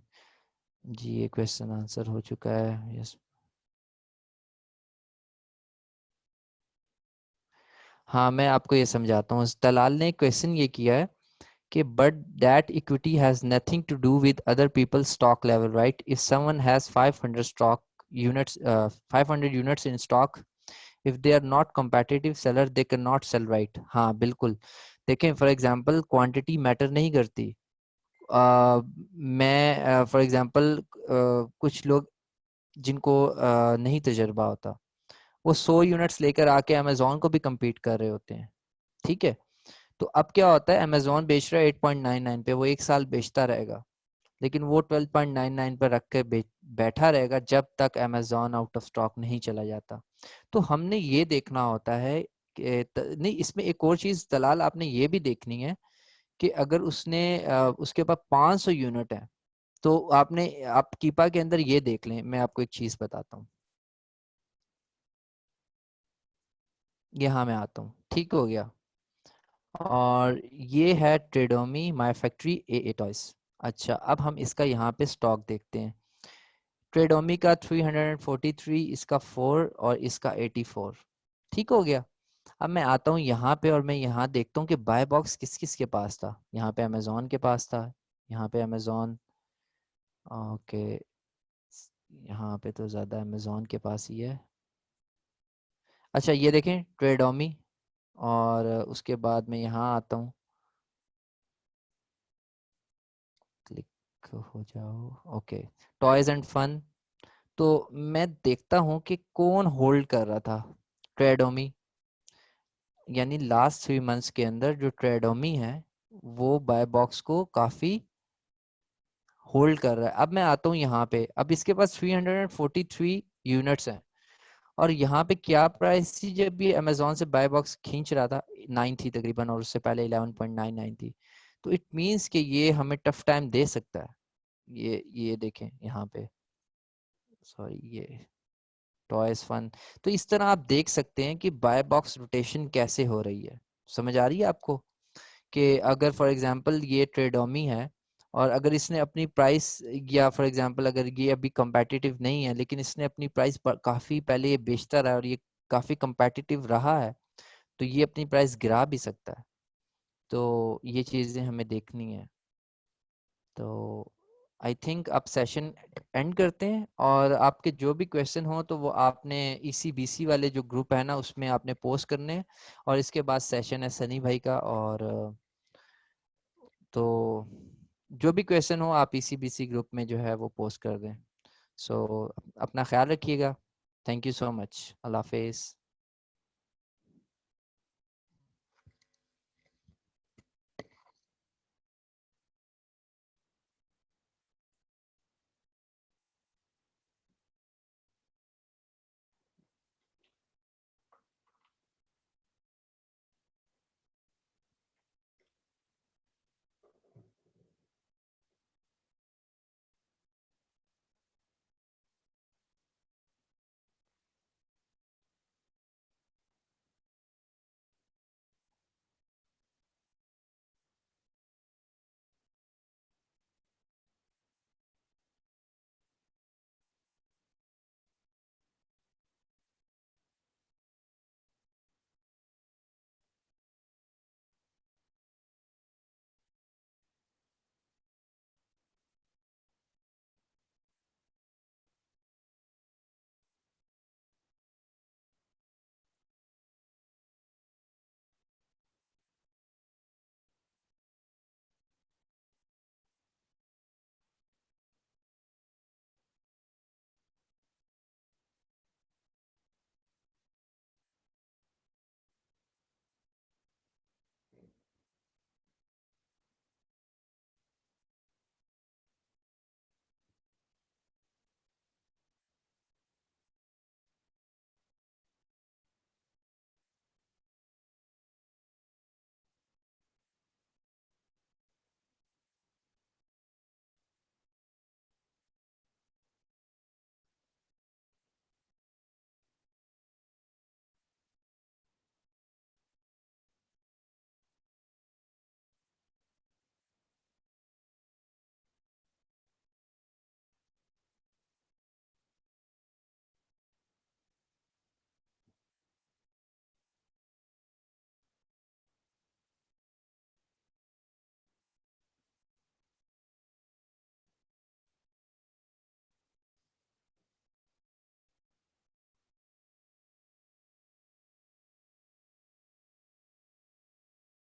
in ये क्वेश्चन आंसर हो चुका है, यस। हाँ मैं आपको ये समझाता हूँ, दलाल ने क्वेश्चन ये किया है कि but that equity has nothing to do with other people stock level, right? If someone has 500 stock units, 500 units in stock, if they are not competitive seller they cannot sell, right? हाँ बिल्कुल। देखें for example quantity matter नहीं करती। मैं for example कुछ लोग जिनको नहीं तजर्बा होता, वो 100 यूनिट्स लेकर आके अमेजोन को भी compete कर रहे होते हैं, ठीक है? तो अब क्या होता है, अमेजोन बेच रहा है 8.99 पे, वो एक साल बेचता रहेगा, लेकिन वो 12.99 पर रख के बैठा रहेगा जब तक अमेजोन आउट ऑफ स्टॉक नहीं चला जाता। तो हमने ये देखना होता है कि नहीं, इसमें एक और चीज दलाल आपने ये भी देखनी है कि अगर उसने उसके पास 500 यूनिट है तो आपने, आप कीपा के अंदर ये देख लें, मैं आपको एक चीज बताता हूँ। यहाँ मैं आता हूँ, ठीक हो गया। और ये है ट्रेडोमी माई फैक्ट्री ए टॉयस। अच्छा अब हम इसका यहाँ पे स्टॉक देखते हैं। ट्रेडोमी का 343, इसका 4 और इसका 84, ठीक हो गया। अब मैं आता हूँ यहाँ पे और मैं यहाँ देखता हूँ कि बाय बॉक्स किस किस के पास था। यहाँ पे अमेजोन के पास था, यहाँ पे अमेजोन, ओके, यहाँ पे तो ज़्यादा अमेजोन के पास ही है। अच्छा ये देखें ट्रेडोमी, और उसके बाद मैं यहाँ आता हूँ, क्लिक हो जाओ, ओके, टॉयज एंड फन। तो मैं देखता हूँ कि कौन होल्ड कर रहा था, ट्रेडोमी। यानी लास्ट 3 मंथ्स के अंदर जो ट्रेडोमी है वो बाय बॉक्स को काफ़ी होल्ड कर रहा है। अब मैं आता हूँ यहाँ पे, अब इसके पास 343 यूनिट्स हैं, और यहाँ पे क्या प्राइस थी जब ये अमेजोन से बाय बॉक्स खींच रहा था, 9 थी तकरीबन, और उससे पहले 11.99 थी। तो इट मींस कि ये हमें टफ टाइम दे सकता है। ये देखें यहाँ पे, सॉरी ये टॉयज फन। तो इस तरह आप देख सकते हैं कि बाय बॉक्स रोटेशन कैसे हो रही है। समझ आ रही है आपको कि अगर फॉर एग्जांपल ये ट्रेडोमी है और अगर इसने अपनी प्राइस, या फॉर एग्जांपल अगर ये अभी competitive नहीं है लेकिन इसने अपनी प्राइस काफ़ी पहले ये बेचता रहा और ये काफ़ी competitive रहा है, तो ये अपनी प्राइस गिरा भी सकता है। तो ये चीज़ें हमें देखनी है। तो आई थिंक आप सेशन एंड करते हैं, और आपके जो भी क्वेश्चन हो तो वो आपने ECBC वाले जो ग्रुप है ना उसमें आपने पोस्ट करने हैं, और इसके बाद सेशन है सनी भाई का। और तो जो भी क्वेश्चन हो आप ECBC ग्रुप में जो है वो पोस्ट कर दें। सो अपना ख्याल रखिएगा। Thank you so much. अल्लाह हाफिज़।